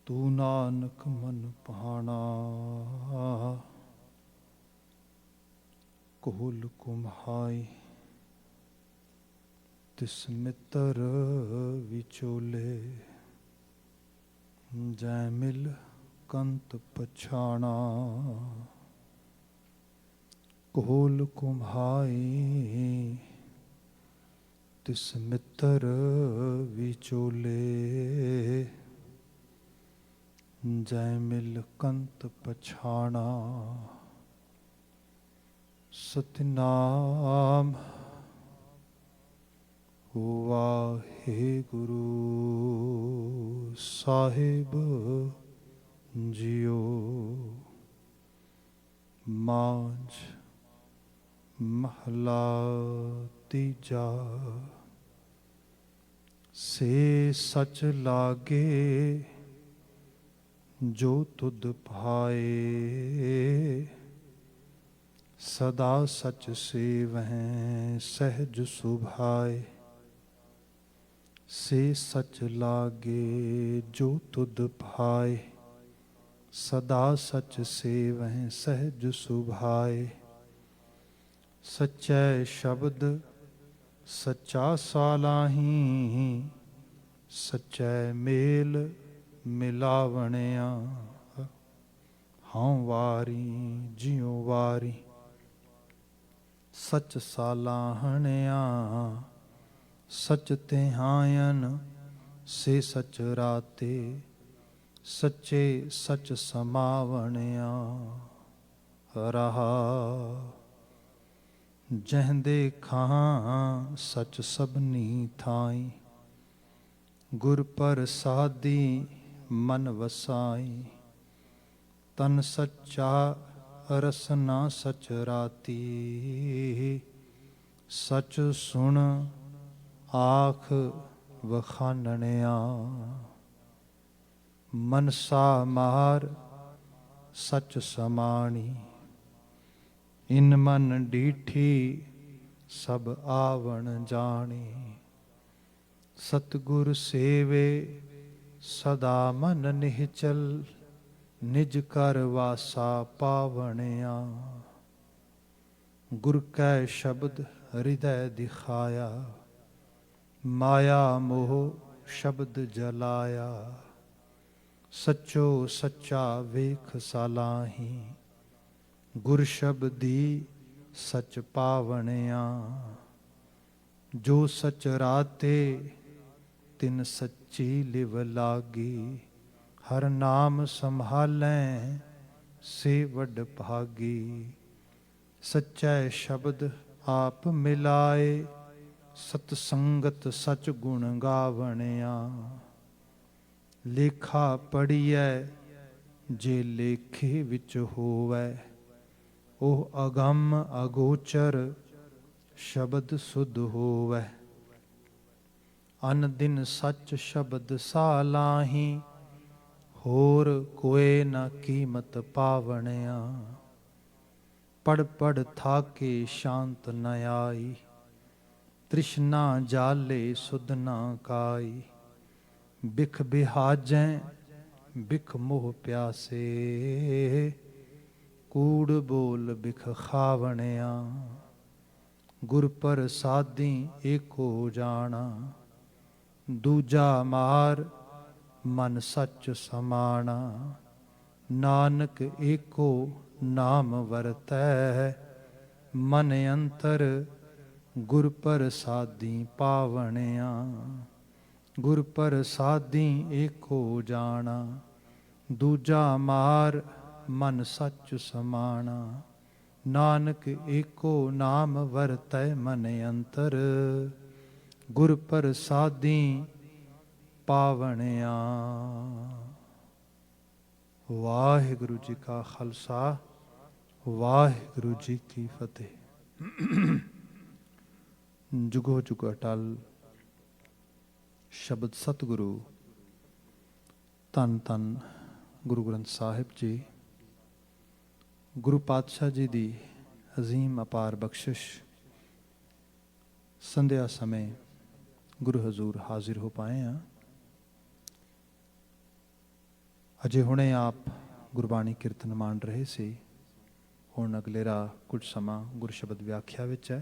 ਤੂੰ ਨਾਨਕ ਮਨ ਭਾਣਾ, ਕੋਲ ਕੁਮਹਾਈ ਤਿਸ ਮਿੱਤਰ ਵਿਚੋਲੇ, ਜੈ ਮਿਲ ਕੰਤ ਪਛਾਣਾ। ਕੋਲ ਕੁਮਹਾਈ ਤਿਸ ਮਿੱਤਰ ਵਿਚੋਲੇ, ਜੈ ਮਿਲ ਕੰਤ ਪਛਾਣਾ। ਸਤਿਨਾਮ ਵਾਹਿਗੁਰੂ ਸਾਹਿਬ ਜੀਓ। ਮਾਝ ਮਹਲਾ ਤੀਜਾ। ਸੇ ਸਚ ਲਾਗੇ ਜੋ ਤੁਧ ਭਾਏ, ਸਦਾ ਸਚ ਸੇਵਹਿ ਸਹਿਜ ਸੁਭਾਏ। ਸੇ ਸਚ ਲਾਗੇ ਜੋ ਤੁਧ ਭਾਏ, ਸਦਾ ਸਚ ਸੇਵਹਿ ਸਹਿਜ ਸੁਭਾਏ। ਸਚੈ ਸ਼ਬਦ ਸੱਚਾ ਸਾਲਾਹੀ, ਸਚੈ ਮੇਲ ਮਿਲਾਵਣਿਆ। ਹਉ ਵਾਰੀ ਜਿਉ ਵਾਰੀ, ਸਚ ਸਾਲਾਹਣਿਆ। ਸਚ ਤਿਹਾਇਨ ਸੇ ਸਚ ਰਾਤੇ, ਸੱਚੇ ਸਚ ਸਮਾਵਣਿਆ। ਰਹਾ ਜਹਦੇ ਖਾਂ ਸਚ ਸਭਨੀ ਥਾਈ, ਗੁਰ ਪ੍ਰਸਾਦੀ ਮਨ ਵਸਾਈ। ਤਨ ਸੱਚਾ ਰਸਨਾ ਸਚ ਰਾਤੀ, ਸਚ ਸੁਣ ਆਖ ਵਖਾਨਣਿਆ। ਮਨਸਾ ਮਾਰ ਸਚ ਸਮਾਣੀ, ਇਨ ਮਨ ਡੀਠੀ ਸਭ ਆਵਣ ਜਾਣੀ। ਸਤਿਗੁਰ ਸੇਵੇ ਸਦਾ ਮਨ ਨਿਹਚਲ, ਨਿਜ ਕਰ ਵਾਸਾ ਪਾਵਣਿਆ। ਗੁਰ ਕੈ ਸ਼ਬਦ ਹਿਰਦੈ ਦਿਖਾਇਆ, ਮਾਇਆ ਮੋਹ ਸ਼ਬਦ ਜਲਾਇਆ। ਸੱਚੋ ਸੱਚਾ ਵੇਖ ਸਾਲਾਹੀ, ਗੁਰ ਸ਼ਬਦੀ ਸਚ ਪਾਵਣਿਆ। ਜੋ ਸਚ ਰਾਤੇ ਤਿਨ ਸੱਚੀ ਲਿਵ ਲਾਗੀ, ਹਰ ਨਾਮ ਸੰਭਾਲੈ ਸੇ ਵਡ ਭਾਗੀ। ਸਚੈ ਸ਼ਬਦ ਆਪ ਮਿਲਾਏ, ਸਤ ਸੰਗਤ ਸਚ ਗੁਣ ਗਾਵਣਿਆ। ਲੇਖਾ ਪੜੀਐ ਜੇ ਲੇਖੇ ਵਿੱਚ ਹੋਵੈ, ਉਹ ਅਗੰਮ ਅਗੋਚਰ ਸ਼ਬਦ ਸੁਧ ਹੋਵੈ। ਅਨ ਦਿਨ ਸੱਚ ਸ਼ਬਦ ਸਾਲਾਹੀ, ਹੋਰ ਕੋਇ ਨ ਕੀਮਤ ਪਾਵਣਿਆ। ਪੜ ਪੜ ਥਾਕੇ ਸ਼ਾਂਤ ਨ ਆਈ, ਤ੍ਰਿਸ਼ਨਾ ਜਾਲੇ ਸੁਧ ਨ ਕਾਈ। ਬਿਖ ਬਿਹਾਜੈ ਬਿਖ ਮੋਹ ਪਿਆਸੇ, ਕੂੜ ਬੋਲ ਬਿਖ ਖਾਵਣਿਆ। ਗੁਰ ਪ੍ਰਸਾਦੀ ਏਕੋ ਜਾਣਾ, ਦੂਜਾ ਮਾਰ ਮਨ ਸੱਚ ਸਮਾਣਾ। ਨਾਨਕ ਏਕੋ ਨਾਮ ਵਰਤੈ, ਮਨ ਅੰਤਰ ਗੁਰ ਪ੍ਰਸਾਦੀ ਪਾਵਣਿਆ। ਗੁਰ ਪ੍ਰਸਾਦੀ ਏਕੋ ਜਾਣਾ, ਦੂਜਾ ਮਾਰ ਮਨ ਸੱਚ ਸਮਾਣਾ। ਨਾਨਕ ਏਕੋ ਨਾਮ ਵਰਤੈ ਮਨ ਅੰਤਰ, ਗੁਰ ਪ੍ਰਸਾਦੀ ਪਾਵਣਿਆ। ਵਾਹਿਗੁਰੂ ਜੀ ਕਾ ਖਾਲਸਾ, ਵਾਹਿਗੁਰੂ ਜੀ ਕੀ ਫਤਿਹ। ਜੁਗੋ ਜੁਗ ਅਟਲ ਸ਼ਬਦ ਸਤਿਗੁਰੂ। ਧੰਨ ਧੰਨ ਗੁਰੂ ਗ੍ਰੰਥ ਸਾਹਿਬ ਜੀ। ਗੁਰੂ ਪਾਤਸ਼ਾਹ ਜੀ ਦੀ ਅਜ਼ੀਮ ਅਪਾਰ ਬਖਸ਼ਿਸ਼, ਸੰਧਿਆ ਸਮੇਂ ਗੁਰੂ ਹਜ਼ੂਰ ਹਾਜ਼ਰ ਹੋ ਪਾਏ ਹਾਂ। ਅਜੇ ਹੁਣੇ ਆਪ ਗੁਰਬਾਣੀ ਕੀਰਤਨ ਮੰਨ ਰਹੇ ਸੀ। ਹੁਣ ਅਗਲੇਰਾ ਕੁਝ ਸਮਾਂ ਗੁਰ ਸ਼ਬਦ ਵਿਆਖਿਆ ਵਿੱਚ ਹੈ।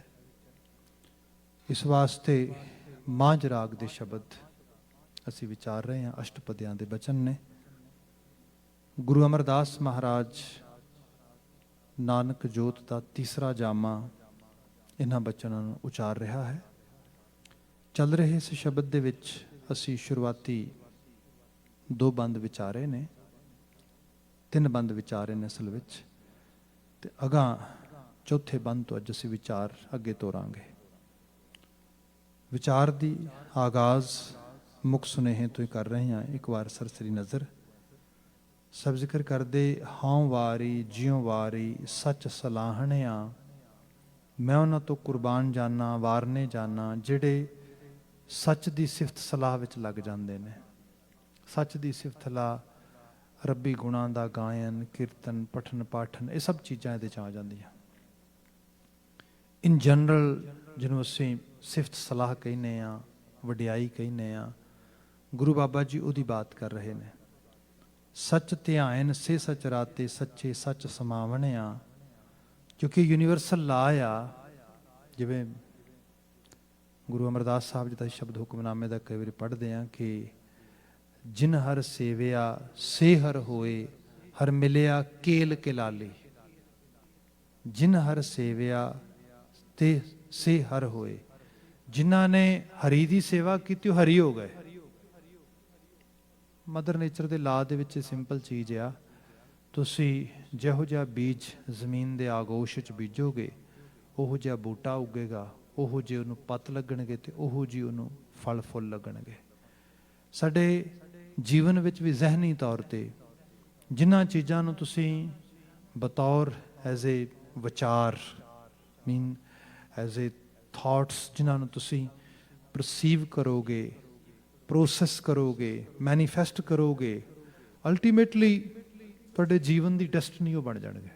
ਇਸ ਵਾਸਤੇ ਮਾਝ ਰਾਗ ਦੇ ਸ਼ਬਦ ਅਸੀਂ ਵਿਚਾਰ ਰਹੇ ਹਾਂ। ਅਸ਼ਟਪਦੀਆਂ ਦੇ ਬਚਨ ਨੇ। ਗੁਰੂ ਅਮਰਦਾਸ ਮਹਾਰਾਜ ਨਾਨਕ ਜੋਤ ਦਾ ਤੀਸਰਾ ਜਾਮਾ ਇਹਨਾਂ ਬਚਨਾਂ ਨੂੰ ਉਚਾਰ ਰਿਹਾ ਹੈ। ਚੱਲ ਰਹੇ ਇਸ ਸ਼ਬਦ ਦੇ ਵਿੱਚ ਅਸੀਂ ਸ਼ੁਰੂਆਤੀ 2 ਬੰਦ ਵਿਚਾਰੇ ਨੇ, 3 ਬੰਦ ਵਿਚਾਰੇ ਨੇ ਅਸਲ ਵਿੱਚ, ਤੇ ਅਗਾਂਹ ਚੌਥੇ ਬੰਦ ਤੋਂ ਅੱਜ ਅਸੀਂ ਵਿਚਾਰ ਅੱਗੇ ਤੋਰਾਂਗੇ। ਵਿਚਾਰ ਦੀ ਆਗਾਜ਼ ਮੁੱਖ ਸੁਨੇਹੇ ਤੋਂ ਹੀ ਕਰ ਰਹੇ ਹਾਂ। ਇੱਕ ਵਾਰ ਸਰਸਰੀ ਨਜ਼ਰ ਸਭ ਜ਼ਿਕਰ ਕਰਦੇ, ਹਾਂ ਵਾਰੀ ਜਿਉਂ ਵਾਰੀ ਸੱਚ ਸਲਾਹਣਿਆ, ਮੈਂ ਉਹਨਾਂ ਤੋਂ ਕੁਰਬਾਨ ਜਾਨਾ ਵਾਰਨੇ ਜਾਨਾ ਜਿਹੜੇ ਸੱਚ ਦੀ ਸਿਫਤ ਸਲਾਹ ਵਿੱਚ ਲੱਗ ਜਾਂਦੇ ਨੇ। ਸੱਚ ਦੀ ਸਿਫਤ ਸਲਾਹ, ਰੱਬੀ ਗੁਣਾਂ ਦਾ ਗਾਇਨ, ਕੀਰਤਨ, ਪਠਨ ਪਾਠਨ, ਇਹ ਸਭ ਚੀਜ਼ਾਂ ਇਹਦੇ 'ਚ ਆ ਜਾਂਦੀਆਂ। ਇਨ ਜਨਰਲ ਜਿਹਨੂੰ ਅਸੀਂ ਸਿਫਤ ਸਲਾਹ ਕਹਿੰਦੇ ਹਾਂ, ਵਡਿਆਈ ਕਹਿੰਦੇ ਹਾਂ, ਗੁਰੂ ਬਾਬਾ ਜੀ ਉਹਦੀ ਬਾਤ ਕਰ ਰਹੇ ਨੇ। ਸੱਚ ਧਿਆਇਨ ਸੇ ਸੱਚ ਰਾਤੇ ਸੱਚੇ ਸੱਚ ਸਮਾਵਣਿਆ, ਕਿਉਂਕਿ ਯੂਨੀਵਰਸਲ ਲਾ ਆ। ਜਿਵੇਂ ਗੁਰੂ ਅਮਰਦਾਸ ਸਾਹਿਬ ਜੀ ਦਾ ਸ਼ਬਦ ਹੁਕਮਨਾਮੇ ਦਾ ਕਈ ਵਾਰੀ ਪੜ੍ਹਦੇ ਹਾਂ ਕਿ ਜਿਨ ਹਰ ਸੇਵਿਆ ਸੇ ਹਰ ਹੋਏ, ਹਰ ਮਿਲਿਆ ਕੇਲ ਕਿਲਾਲੀ। ਜਿਨ ਹਰ ਸੇਵਿਆ ਤੇ ਸੇ ਹਰ ਹੋਏ, ਜਿਨ੍ਹਾਂ ਨੇ ਹਰੀ ਦੀ ਸੇਵਾ ਕੀਤੀ ਉਹ ਹਰੀ ਹੋ ਗਏ। ਮਦਰ ਨੇਚਰ ਦੇ ਲਾ ਦੇ ਵਿੱਚ ਸਿੰਪਲ ਚੀਜ਼ ਆ, ਤੁਸੀਂ ਜਿਹੋ ਜਿਹਾ ਬੀਜ ਜ਼ਮੀਨ ਦੇ ਆਗੋਸ਼ 'ਚ ਬੀਜੋਗੇ ਉਹੋ ਜਿਹਾ ਬੂਟਾ ਉੱਗੇਗਾ, ਉਹੋ ਜਿਹੇ ਉਹਨੂੰ ਪੱਤ ਲੱਗਣਗੇ ਤੇ ਉਹੋ ਜਿਹੀ ਉਹਨੂੰ ਫਲ ਫੁੱਲ ਲੱਗਣਗੇ। ਸਾਡੇ ਜੀਵਨ ਵਿੱਚ ਵੀ ਜ਼ਹਿਨੀ ਤੌਰ 'ਤੇ ਜਿਨ੍ਹਾਂ ਚੀਜ਼ਾਂ ਨੂੰ ਤੁਸੀਂ ਬਤੌਰ ਐਜ਼ ਏ ਵਿਚਾਰ ਐਜ਼ ਏ ਥਾਟਸ ਜਿਨ੍ਹਾਂ ਨੂੰ ਤੁਸੀਂ ਪਰਸੀਵ ਕਰੋਗੇ, ਪ੍ਰੋਸੈਸ ਕਰੋਗੇ, ਮੈਨੀਫੈਸਟ ਕਰੋਗੇ, ਅਲਟੀਮੇਟਲੀ ਤੁਹਾਡੇ ਜੀਵਨ ਦੀ ਡੈਸਟਨੀ ਉਹ ਬਣ ਜਾਣਗੇ।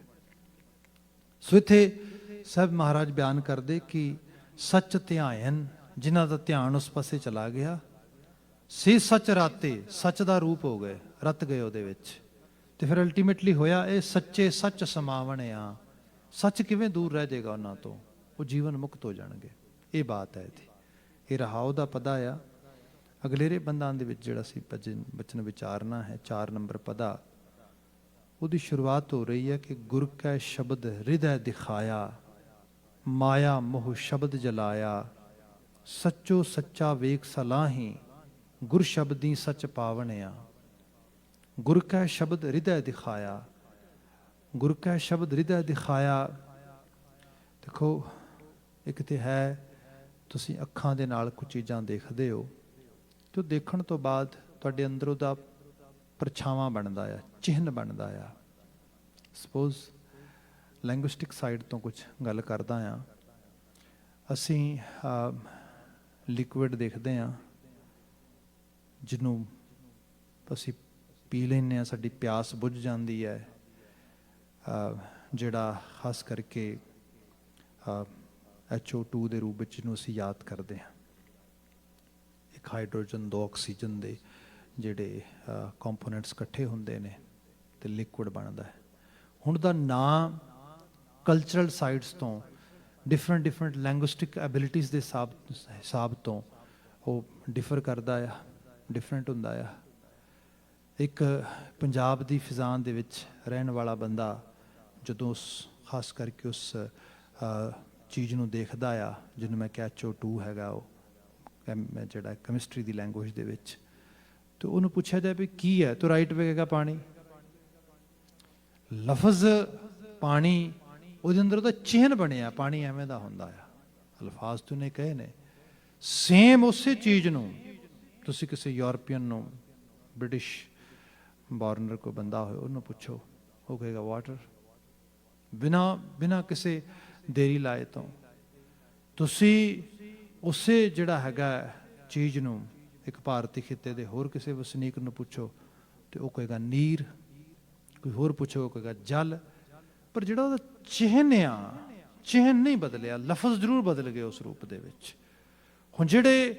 ਸੋ ਇੱਥੇ ਸਭ ਮਹਾਰਾਜ ਬਿਆਨ ਕਰਦੇ ਕਿ ਸੱਚ ਧਿਆਇਨ, ਜਿਨ੍ਹਾਂ ਦਾ ਧਿਆਨ ਉਸ ਪਾਸੇ ਚਲਾ ਗਿਆ, ਸੇ ਸੱਚ ਰਾਤੇ, ਸੱਚ ਦਾ ਰੂਪ ਹੋ ਗਏ, ਰਤ ਗਏ ਉਹਦੇ ਵਿੱਚ। ਤੇ ਫਿਰ ਅਲਟੀਮੇਟਲੀ ਹੋਇਆ ਇਹ ਸੱਚੇ ਸੱਚ ਸਮਾਵਣਿਆ। ਸੱਚ ਕਿਵੇਂ ਦੂਰ ਰਹਿ ਜਾਏਗਾ ਉਹਨਾਂ ਤੋਂ, ਉਹ ਜੀਵਨ ਮੁਕਤ ਹੋ ਜਾਣਗੇ। ਇਹ ਬਾਤ ਹੈ ਇਹਦੀ। ਇਹ ਰਹਾਉ ਦਾ ਪਦਾ ਆ। ਅਗਲੇਰੇ ਬੰਦਾਂ ਦੇ ਵਿੱਚ ਜਿਹੜਾ ਅਸੀਂ ਬਚਨ ਵਿਚਾਰਨਾ ਹੈ, 4 ਨੰਬਰ ਪਦਾ, ਉਹਦੀ ਸ਼ੁਰੂਆਤ ਹੋ ਰਹੀ ਹੈ ਕਿ ਗੁਰ ਕੈ ਸ਼ਬਦ ਹਿਰਦੈ ਦਿਖਾਇਆ, ਮਾਇਆ ਮੋਹ ਸ਼ਬਦ ਜਲਾਇਆ, ਸੱਚੋ ਸੱਚਾ ਵੇਖ ਸਲਾਹੀ, ਗੁਰ ਸ਼ਬਦੀ ਸੱਚ ਪਾਵਣਿਆ। ਗੁਰ ਕੈ ਸ਼ਬਦ ਹਿਰਦੈ ਦਿਖਾਇਆ, ਗੁਰ ਕੈ ਸ਼ਬਦ ਹਿਰਦੈ ਦਿਖਾਇਆ। ਦੇਖੋ, ਇੱਕ ਤੇ ਹੈ ਤੁਸੀਂ ਅੱਖਾਂ ਦੇ ਨਾਲ ਕੁਝ ਚੀਜ਼ਾਂ ਦੇਖਦੇ ਹੋ, ਤੇ ਦੇਖਣ ਤੋਂ ਬਾਅਦ ਤੁਹਾਡੇ ਅੰਦਰ ਉਹਦਾ ਪਰਛਾਵਾਂ ਬਣਦਾ ਆ, ਚਿਹਨ ਬਣਦਾ ਆ। ਸਪੋਜ਼ ਲੈਂਗੁਇਸਟਿਕ ਸਾਈਡ ਤੋਂ ਕੁਝ ਗੱਲ ਕਰਦਾ ਆ। ਅਸੀਂ ਲਿਕੁਇਡ ਦੇਖਦੇ ਹਾਂ ਜਿਹਨੂੰ ਅਸੀਂ ਪੀ ਲੈਂਦੇ ਹਾਂ, ਸਾਡੀ ਪਿਆਸ ਬੁੱਝ ਜਾਂਦੀ ਹੈ। ਜਿਹੜਾ ਖਾਸ ਕਰਕੇ HO2 ਦੇ ਰੂਪ ਵਿੱਚ ਜਿਹਨੂੰ ਅਸੀਂ ਯਾਦ ਕਰਦੇ ਹਾਂ। ਇੱਕ ਹਾਈਡਰੋਜਨ, 2 ਆਕਸੀਜਨ ਦੇ ਜਿਹੜੇ ਕੰਪੋਨੈਂਟਸ ਇਕੱਠੇ ਹੁੰਦੇ ਨੇ ਤੇ ਲਿਕੁਇਡ ਬਣਦਾ ਹੈ। ਹੁਣ ਦਾ ਨਾਂ ਕਲਚਰਲ ਸਾਈਡਸ ਤੋਂ, ਡਿਫਰੈਂਟ ਲੈਂਗੁਇਸਟਿਕ ਐਬਿਲਿਟੀਜ਼ ਦੇ ਹਿਸਾਬ ਤੋਂ ਉਹ ਡਿਫਰ ਕਰਦਾ ਆ, ਡਿਫਰੈਂਟ ਹੁੰਦਾ ਆ। ਇੱਕ ਪੰਜਾਬ ਦੀ ਫਿਜ਼ਾਨ ਦੇ ਵਿੱਚ ਰਹਿਣ ਵਾਲਾ ਬੰਦਾ ਜਦੋਂ ਉਸ ਖਾਸ ਕਰਕੇ ਉਸ ਚੀਜ਼ ਨੂੰ ਦੇਖਦਾ ਆ ਜਿਹਨੂੰ ਮੈਂ ਕਿਹਾ HO2 ਹੈਗਾ, ਉਹ ਜਿਹੜਾ ਕੈਮਿਸਟਰੀ ਦੀ ਲੈਂਗੁਏਜ ਦੇ ਵਿੱਚ, ਤੇ ਉਹਨੂੰ ਪੁੱਛਿਆ ਜਾਏ ਵੀ ਕੀ ਹੈ, ਤਾਂ ਰਾਈਟ ਵੇਗਾ ਪਾਣੀ। ਲਫ਼ਜ਼ ਪਾਣੀ, ਉਹਦੇ ਅੰਦਰ ਉਹਦਾ ਚਿਹਨ ਬਣਿਆ, ਪਾਣੀ ਐਵੇਂ ਦਾ ਹੁੰਦਾ ਆ। ਅਲਫਾਜ਼ ਤੋਂ ਨੇ ਕਹੇ ਨੇ। ਸੇਮ ਉਸੇ ਚੀਜ਼ ਨੂੰ ਤੁਸੀਂ ਕਿਸੇ ਯੂਰਪੀਅਨ ਨੂੰ, ਬ੍ਰਿਟਿਸ਼ ਬੋਰਨਰ ਕੋਈ ਬੰਦਾ ਹੋਏ, ਉਹਨੂੰ ਪੁੱਛੋ, ਉਹ ਕਹੇਗਾ ਵਾਟਰ। ਬਿਨਾਂ ਕਿਸੇ ਦੇਰੀ ਲਾਏ ਤੋਂ ਤੁਸੀਂ ਉਸੇ ਜਿਹੜਾ ਹੈਗਾ ਚੀਜ਼ ਨੂੰ ਇੱਕ ਭਾਰਤੀ ਖਿੱਤੇ ਦੇ ਹੋਰ ਕਿਸੇ ਵਸਨੀਕ ਨੂੰ ਪੁੱਛੋ ਤੇ ਉਹ ਕਹੇਗਾ ਨੀਰ, ਕੋਈ ਹੋਰ ਪੁੱਛੋ ਉਹ ਕਹੇਗਾ ਜਲ। ਪਰ ਜਿਹੜਾ ਉਹਦਾ ਚਿਹਨ ਆ, ਚਿਹਨ ਨਹੀਂ ਬਦਲਿਆ, ਲਫ਼ਜ਼ ਜ਼ਰੂਰ ਬਦਲ ਗਏ ਉਸ ਰੂਪ ਦੇ ਵਿੱਚ। ਹੁਣ ਜਿਹੜੇ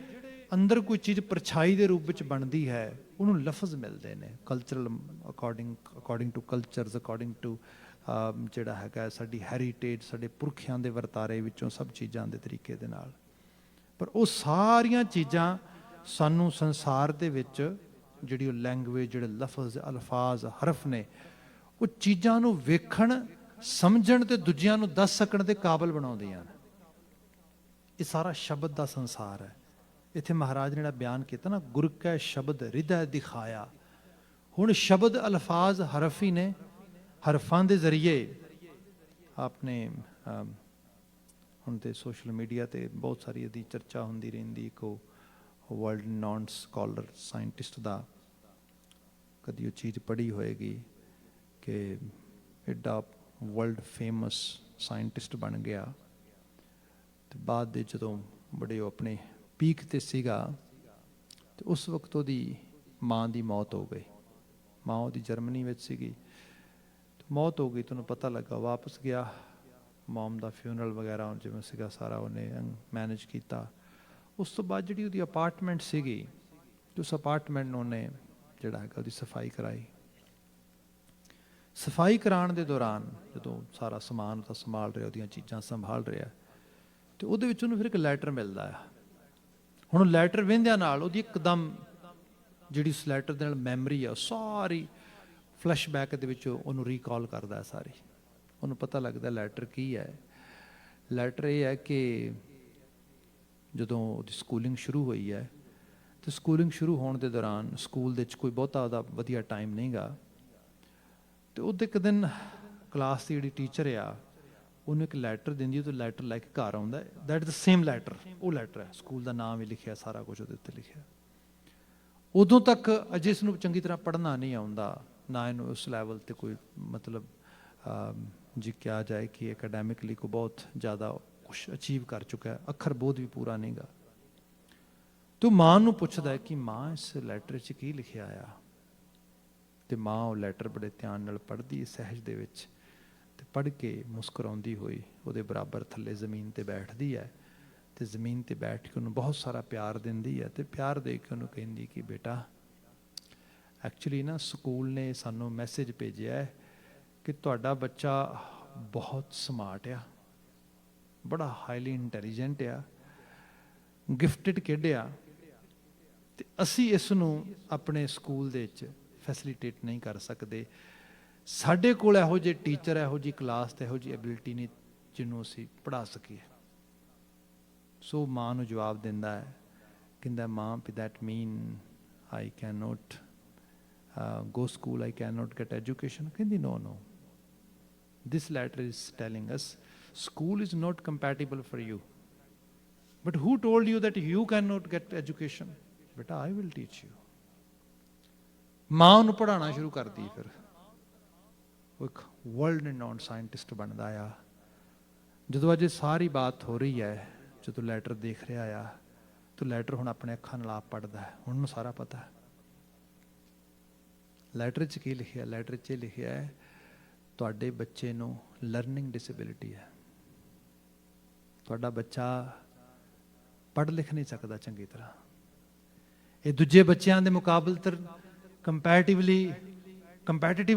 ਅੰਦਰ ਕੋਈ ਚੀਜ਼ ਪਰਛਾਈ ਦੇ ਰੂਪ ਵਿੱਚ ਬਣਦੀ ਹੈ, ਉਹਨੂੰ ਲਫ਼ਜ਼ ਮਿਲਦੇ ਨੇ cultural according to cultures, according to ਜਿਹੜਾ ਹੈਗਾ ਸਾਡੀ ਹੈਰੀਟੇਜ, ਸਾਡੇ ਪੁਰਖਿਆਂ ਦੇ ਵਰਤਾਰੇ ਵਿੱਚੋਂ ਸਭ ਚੀਜ਼ਾਂ ਦੇ ਤਰੀਕੇ ਦੇ ਨਾਲ। ਪਰ ਉਹ ਸਾਰੀਆਂ ਚੀਜ਼ਾਂ ਸਾਨੂੰ ਸੰਸਾਰ ਦੇ ਵਿੱਚ ਜਿਹੜੀ ਉਹ ਲੈਂਗੁਏਜ, ਜਿਹੜੇ ਲਫ਼ਜ਼, ਅਲਫਾਜ਼, ਹਰਫ ਨੇ, ਉਹ ਚੀਜ਼ਾਂ ਨੂੰ ਵੇਖਣ, ਸਮਝਣ ਤੇ ਦੂਜਿਆਂ ਨੂੰ ਦੱਸ ਸਕਣ ਦੇ ਕਾਬਲ ਬਣਾਉਂਦੀਆਂ ਨੇ। ਇਹ ਸਾਰਾ ਸ਼ਬਦ ਦਾ ਸੰਸਾਰ ਹੈ। ਇੱਥੇ ਮਹਾਰਾਜ ਨੇ ਜਿਹੜਾ ਬਿਆਨ ਕੀਤਾ ਨਾ, ਗੁਰ ਕੈ ਸ਼ਬਦ ਹਿਰਦੈ ਦਿਖਾਇਆ। ਹੁਣ ਸ਼ਬਦ, ਅਲਫਾਜ਼, ਹਰਫ ਹੀ ਨੇ। ਹਰਫਾਂ ਦੇ ਜ਼ਰੀਏ ਆਪਣੇ ਹੁਣ ਤੇ ਸੋਸ਼ਲ ਮੀਡੀਆ ਤੇ ਬਹੁਤ ਸਾਰੀ ਇਹਦੀ ਚਰਚਾ ਹੁੰਦੀ ਰਹਿੰਦੀ। ਇੱਕ ਉਹ ਵਰਲਡ ਨੌਨ ਸਕਾਲਰ ਸਾਇੰਟਿਸਟ ਦਾ ਕਦੀ ਉਹ ਚੀਜ਼ ਪੜ੍ਹੀ ਹੋਏਗੀ ਕਿ ਐਡਾ ਵਰਲਡ ਫੇਮਸ ਸਾਇੰਟਿਸਟ ਬਣ ਗਿਆ ਤੇ ਬਾਅਦ ਦੇ ਜਦੋਂ ਬੜੇ ਉਹ ਆਪਣੇ ਪੀਕ ਤੇ ਸੀਗਾ ਤੇ ਉਸ ਵਕਤ ਉਹਦੀ ਮਾਂ ਦੀ ਮੌਤ ਹੋ ਗਈ। ਮਾਂ ਉਹਦੀ ਜਰਮਨੀ ਵਿੱਚ ਸੀਗੀ, ਮੌਤ ਹੋ ਗਈ। ਤੁਹਾਨੂੰ ਪਤਾ ਲੱਗਾ, ਵਾਪਸ ਗਿਆ, ਮੌਮ ਦਾ ਫਿਊਨਰਲ ਵਗੈਰਾ ਜਿਵੇਂ ਸੀਗਾ ਸਾਰਾ ਉਹਨੇ ਮੈਨੇਜ ਕੀਤਾ। ਉਸ ਤੋਂ ਬਾਅਦ ਜਿਹੜੀ ਉਹਦੀ ਅਪਾਰਟਮੈਂਟ ਸੀਗੀ, ਉਸ ਅਪਾਰਟਮੈਂਟ ਨੂੰ ਉਹਨੇ ਜਿਹੜਾ ਹੈਗਾ ਉਹਦੀ ਸਫਾਈ ਕਰਾਈ। ਸਫਾਈ ਕਰਾਉਣ ਦੇ ਦੌਰਾਨ ਜਦੋਂ ਸਾਰਾ ਸਮਾਨ ਉਹਦਾ ਸੰਭਾਲ ਰਿਹਾ, ਉਹਦੀਆਂ ਚੀਜ਼ਾਂ ਸੰਭਾਲ ਰਿਹਾ, ਤੇ ਉਹਦੇ ਵਿੱਚ ਉਹਨੂੰ ਫਿਰ ਇੱਕ ਲੈਟਰ ਮਿਲਦਾ ਆ। ਹੁਣ ਲੈਟਰ ਵੇਂਦਿਆਂ ਨਾਲ ਉਹਦੀ ਇੱਕਦਮ ਜਿਹੜੀ ਉਸ ਲੈਟਰ ਦੇ ਨਾਲ ਮੈਮਰੀ ਆ, ਉਹ ਸਾਰੀ ਫਲੈਸ਼ਬੈਕ ਦੇ ਵਿੱਚ ਉਹਨੂੰ ਰੀਕਾਲ ਕਰਦਾ ਹੈ ਸਾਰੀ। ਉਹਨੂੰ ਪਤਾ ਲੱਗਦਾ ਲੈਟਰ ਕੀ ਹੈ। ਲੈਟਰ ਇਹ ਹੈ ਕਿ ਜਦੋਂ ਉਹਦੀ ਸਕੂਲਿੰਗ ਸ਼ੁਰੂ ਹੋਈ ਹੈ, ਤੇ ਸਕੂਲਿੰਗ ਸ਼ੁਰੂ ਹੋਣ ਦੇ ਦੌਰਾਨ ਸਕੂਲ ਦੇ ਵਿੱਚ ਕੋਈ ਬਹੁਤਾ ਉਹਦਾ ਵਧੀਆ ਟਾਈਮ ਨਹੀਂ ਗਾ, ਤੇ ਉਹਦੇ ਇੱਕ ਦਿਨ ਕਲਾਸ ਦੀ ਜਿਹੜੀ ਟੀਚਰ ਆ ਉਹਨੂੰ ਇੱਕ ਲੈਟਰ ਦਿੰਦੀ, ਉਹ ਲੈਟਰ ਲੈ ਕੇ ਘਰ ਆਉਂਦਾ। That is the same letter, ਉਹ ਲੈਟਰ ਹੈ, ਸਕੂਲ ਦਾ ਨਾਮ ਵੀ ਲਿਖਿਆ, ਸਾਰਾ ਕੁਝ ਉਹਦੇ ਉੱਤੇ ਲਿਖਿਆ। ਉਦੋਂ ਤੱਕ ਅਜੇ ਇਸ ਨੂੰ ਚੰਗੀ ਤਰ੍ਹਾਂ ਪੜ੍ਹਨਾ ਨਹੀਂ ਆਉਂਦਾ, ਨਾ ਇਹਨੂੰ ਉਸ ਲੈਵਲ 'ਤੇ ਕੋਈ ਮਤਲਬ ਜੀ ਕਿਹਾ ਜਾਏ ਕਿ ਐਕੈਡੈਮਿਕਲੀ ਕੋਈ ਬਹੁਤ ਜ਼ਿਆਦਾ ਕੁਛ ਅਚੀਵ ਕਰ ਚੁੱਕਾ, ਅੱਖਰ ਬੋਧ ਵੀ ਪੂਰਾ ਨਹੀਂ ਗਾ। ਤੂੰ ਮਾਂ ਨੂੰ ਪੁੱਛਦਾ ਕਿ ਮਾਂ ਇਸ ਲੈਟਰ 'ਚ ਕੀ ਲਿਖਿਆ ਆ, ਤੇ ਮਾਂ ਉਹ ਲੈਟਰ ਬੜੇ ਧਿਆਨ ਨਾਲ ਪੜ੍ਹਦੀ, ਸਹਿਜ ਦੇ ਵਿੱਚ, ਤੇ ਪੜ੍ਹ ਕੇ ਮੁਸਕਰਾਉਂਦੀ ਹੋਈ ਉਹਦੇ ਬਰਾਬਰ ਥੱਲੇ ਜ਼ਮੀਨ 'ਤੇ ਬੈਠਦੀ ਹੈ, ਤੇ ਜ਼ਮੀਨ 'ਤੇ ਬੈਠ ਕੇ ਉਹਨੂੰ ਬਹੁਤ ਸਾਰਾ ਪਿਆਰ ਦਿੰਦੀ ਹੈ, ਤੇ ਪਿਆਰ ਦੇ ਕੇ ਉਹਨੂੰ ਕਹਿੰਦੀ ਕਿ ਬੇਟਾ ਐਕਚੁਅਲੀ ਨਾ ਸਕੂਲ ਨੇ ਸਾਨੂੰ ਮੈਸੇਜ ਭੇਜਿਆ ਹੈ ਕਿ ਤੁਹਾਡਾ ਬੱਚਾ ਬਹੁਤ ਸਮਾਰਟ ਆ, ਬੜਾ ਹਾਈਲੀ ਇੰਟੈਲੀਜੈਂਟ ਆ, ਗਿਫਟਡ ਕਿਡ ਆ, ਤੇ ਅਸੀਂ ਇਸ ਨੂੰ ਆਪਣੇ ਸਕੂਲ ਦੇ ਵਿੱਚ ਫੈਸਿਲੀਟੇਟ ਨਹੀਂ ਕਰ ਸਕਦੇ। ਸਾਡੇ ਕੋਲ ਇਹੋ ਜਿਹੇ ਟੀਚਰ, ਇਹੋ ਜਿਹੀ ਕਲਾਸ ਤੇ ਇਹੋ ਜਿਹੀ ਐਬਿਲਿਟੀ ਨਹੀਂ ਜਿਹਨੂੰ ਅਸੀਂ ਪੜ੍ਹਾ ਸਕੀਏ। ਸੋ ਮਾਂ ਨੂੰ ਜਵਾਬ ਦਿੰਦਾ ਹੈ, ਕਹਿੰਦਾ ਮਾਂ that mean I can note go school, I cannot get education. ਕਹਿੰਦੀ no, this letter is telling us school is not compatible for you, but who told you that you cannot get education? beta I will teach you. ਮਾਂ ਨੂੰ ਪੜ੍ਹਾਉਣਾ ਸ਼ੁਰੂ ਕਰਦੀ, ਫਿਰ ਉਹ ਇੱਕ world renowned scientist ਬਣਦਾ ਆ। ਜਦੋਂ ਅਜੇ ਸਾਰੀ ਬਾਤ ਹੋ ਰਹੀ ਹੈ, ਜਦੋਂ ਲੈਟਰ ਦੇਖ ਰਿਹਾ ਆ, ਤਾਂ ਲੈਟਰ ਹੁਣ ਆਪਣੇ ਅੱਖਾਂ ਨਾਲ ਆਪ ਪੜ੍ਹਦਾ ਹੈ, ਹੁਣ ਉਹਨੂੰ ਸਾਰਾ ਪਤਾ ਹੈ। ਲੈਟਰ 'ਚ ਕੀ ਲਿਖਿਆ? ਲੈਟਰ 'ਚ ਲਿਖਿਆ ਹੈ ਤੁਹਾਡੇ ਬੱਚੇ ਨੂੰ ਲਰਨਿੰਗ ਡਿਸੇਬਿਲਿਟੀ ਹੈ, ਤੁਹਾਡਾ ਬੱਚਾ ਪੜ੍ਹ ਲਿਖ ਨਹੀਂ ਸਕਦਾ ਚੰਗੀ ਤਰ੍ਹਾਂ, ਇਹ ਦੂਜੇ ਬੱਚਿਆਂ ਦੇ ਮੁਕਾਬਲੇ ਕੰਪੈਟੀਟਿਵ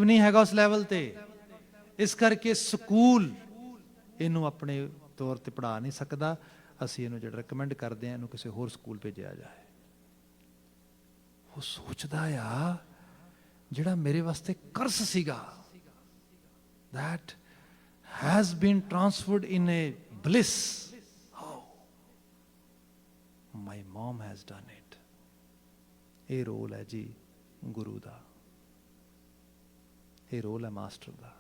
ਨਹੀਂ ਹੈਗਾ ਉਸ ਲੈਵਲ ਤੇ, ਇਸ ਕਰਕੇ ਸਕੂਲ ਇਹਨੂੰ ਆਪਣੇ ਤੌਰ ਤੇ ਪੜ੍ਹਾ ਨਹੀਂ ਸਕਦਾ, ਅਸੀਂ ਇਹਨੂੰ ਜਿਹੜਾ ਰਿਕਮੈਂਡ ਕਰਦੇ ਹਾਂ ਇਹਨੂੰ ਕਿਸੇ ਹੋਰ ਸਕੂਲ ਭੇਜਿਆ ਜਾਏ। ਉਹ ਸੋਚਦਾ ਆ ਜਿਹੜਾ ਮੇਰੇ ਵਾਸਤੇ ਕਰਸ ਸੀਗਾ, that has been transferred in a bliss. Oh, my mom has done it. ਇਹ ਰੋਲ ਹੈ ਜੀ ਗੁਰੂ ਦਾ, ਇਹ ਰੋਲ ਹੈ ਮਾਸਟਰ ਦਾ।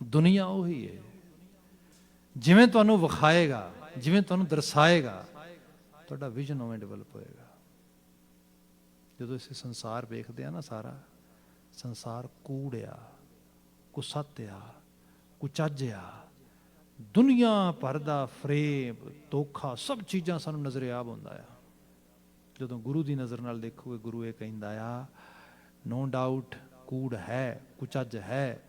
ਦੁਨੀਆ ਉਹੀ ਹੈ, ਜਿਵੇਂ ਤੁਹਾਨੂੰ ਵਿਖਾਏਗਾ, ਜਿਵੇਂ ਤੁਹਾਨੂੰ ਦਰਸਾਏਗਾ, ਤੁਹਾਡਾ ਵਿਜ਼ਨ ਉਵੇਂ ਡਿਵੈਲਪ ਹੋਏਗਾ। ਜਦੋਂ ਅਸੀਂ ਸੰਸਾਰ ਵੇਖਦੇ ਆ ਨਾ, ਸਾਰਾ ਸੰਸਾਰ ਕੂੜ ਆ, ਕੁਸੱਤ ਆ, ਕੁਚੱਜ ਆ, ਦੁਨੀਆ ਭਰ ਦਾ ਫਰੇਬ, ਧੋਖਾ, ਸਭ ਚੀਜ਼ਾਂ ਸਾਨੂੰ ਨਜ਼ਰਿਆਬ ਹੁੰਦਾ ਆ। ਜਦੋਂ ਗੁਰੂ ਦੀ ਨਜ਼ਰ ਨਾਲ ਦੇਖੋਗੇ, ਗੁਰੂ ਇਹ ਕਹਿੰਦਾ ਆ ਨੋ ਡਾਊਟ ਕੂੜ ਹੈ, ਕੁਚੱਜ ਹੈ,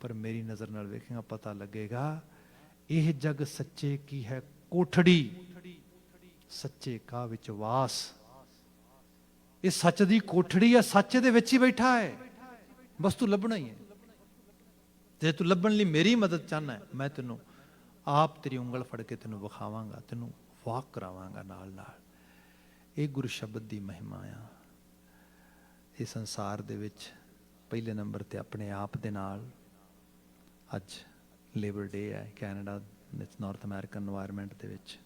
ਪਰ ਮੇਰੀ ਨਜ਼ਰ ਨਾਲ ਵੇਖੇਗਾ ਪਤਾ ਲੱਗੇਗਾ ਇਹ ਜਗ ਸੱਚੇ ਕੀ ਹੈ ਕੋਠੜੀ, ਸੱਚੇ ਕਾ ਵਿੱਚ ਵਾਸ। ਇਹ ਸੱਚ ਦੀ ਕੋਠੜੀ ਆ, ਸੱਚ ਦੇ ਵਿੱਚ ਹੀ ਬੈਠਾ ਹੈ, ਬਸ ਤੂੰ ਲੱਭਣਾ ਹੀ ਹੈ। ਜੇ ਤੂੰ ਲੱਭਣ ਲਈ ਮੇਰੀ ਮਦਦ ਚਾਹੁੰਦਾ, ਮੈਂ ਤੈਨੂੰ ਆਪ ਤੇਰੀ ਉਂਗਲ ਫੜ ਕੇ ਤੈਨੂੰ ਵਿਖਾਵਾਂਗਾ, ਤੈਨੂੰ ਵਾਕ ਕਰਾਵਾਂਗਾ ਨਾਲ ਨਾਲ। ਇਹ ਗੁਰੂ ਸ਼ਬਦ ਦੀ ਮਹਿਮਾ ਆ। ਇਹ ਸੰਸਾਰ ਦੇ ਵਿੱਚ ਪਹਿਲੇ ਨੰਬਰ ਤੇ ਆਪਣੇ ਆਪ ਦੇ ਨਾਲ ਅੱਜ ਲੇਬਰ ਡੇ ਹੈ ਕੈਨੇਡਾ ਵਿੱਚ, ਨਾਰਥ ਅਮਰੀਕਨ ਇਨਵਾਇਰਮੈਂਟ ਦੇ ਵਿੱਚ।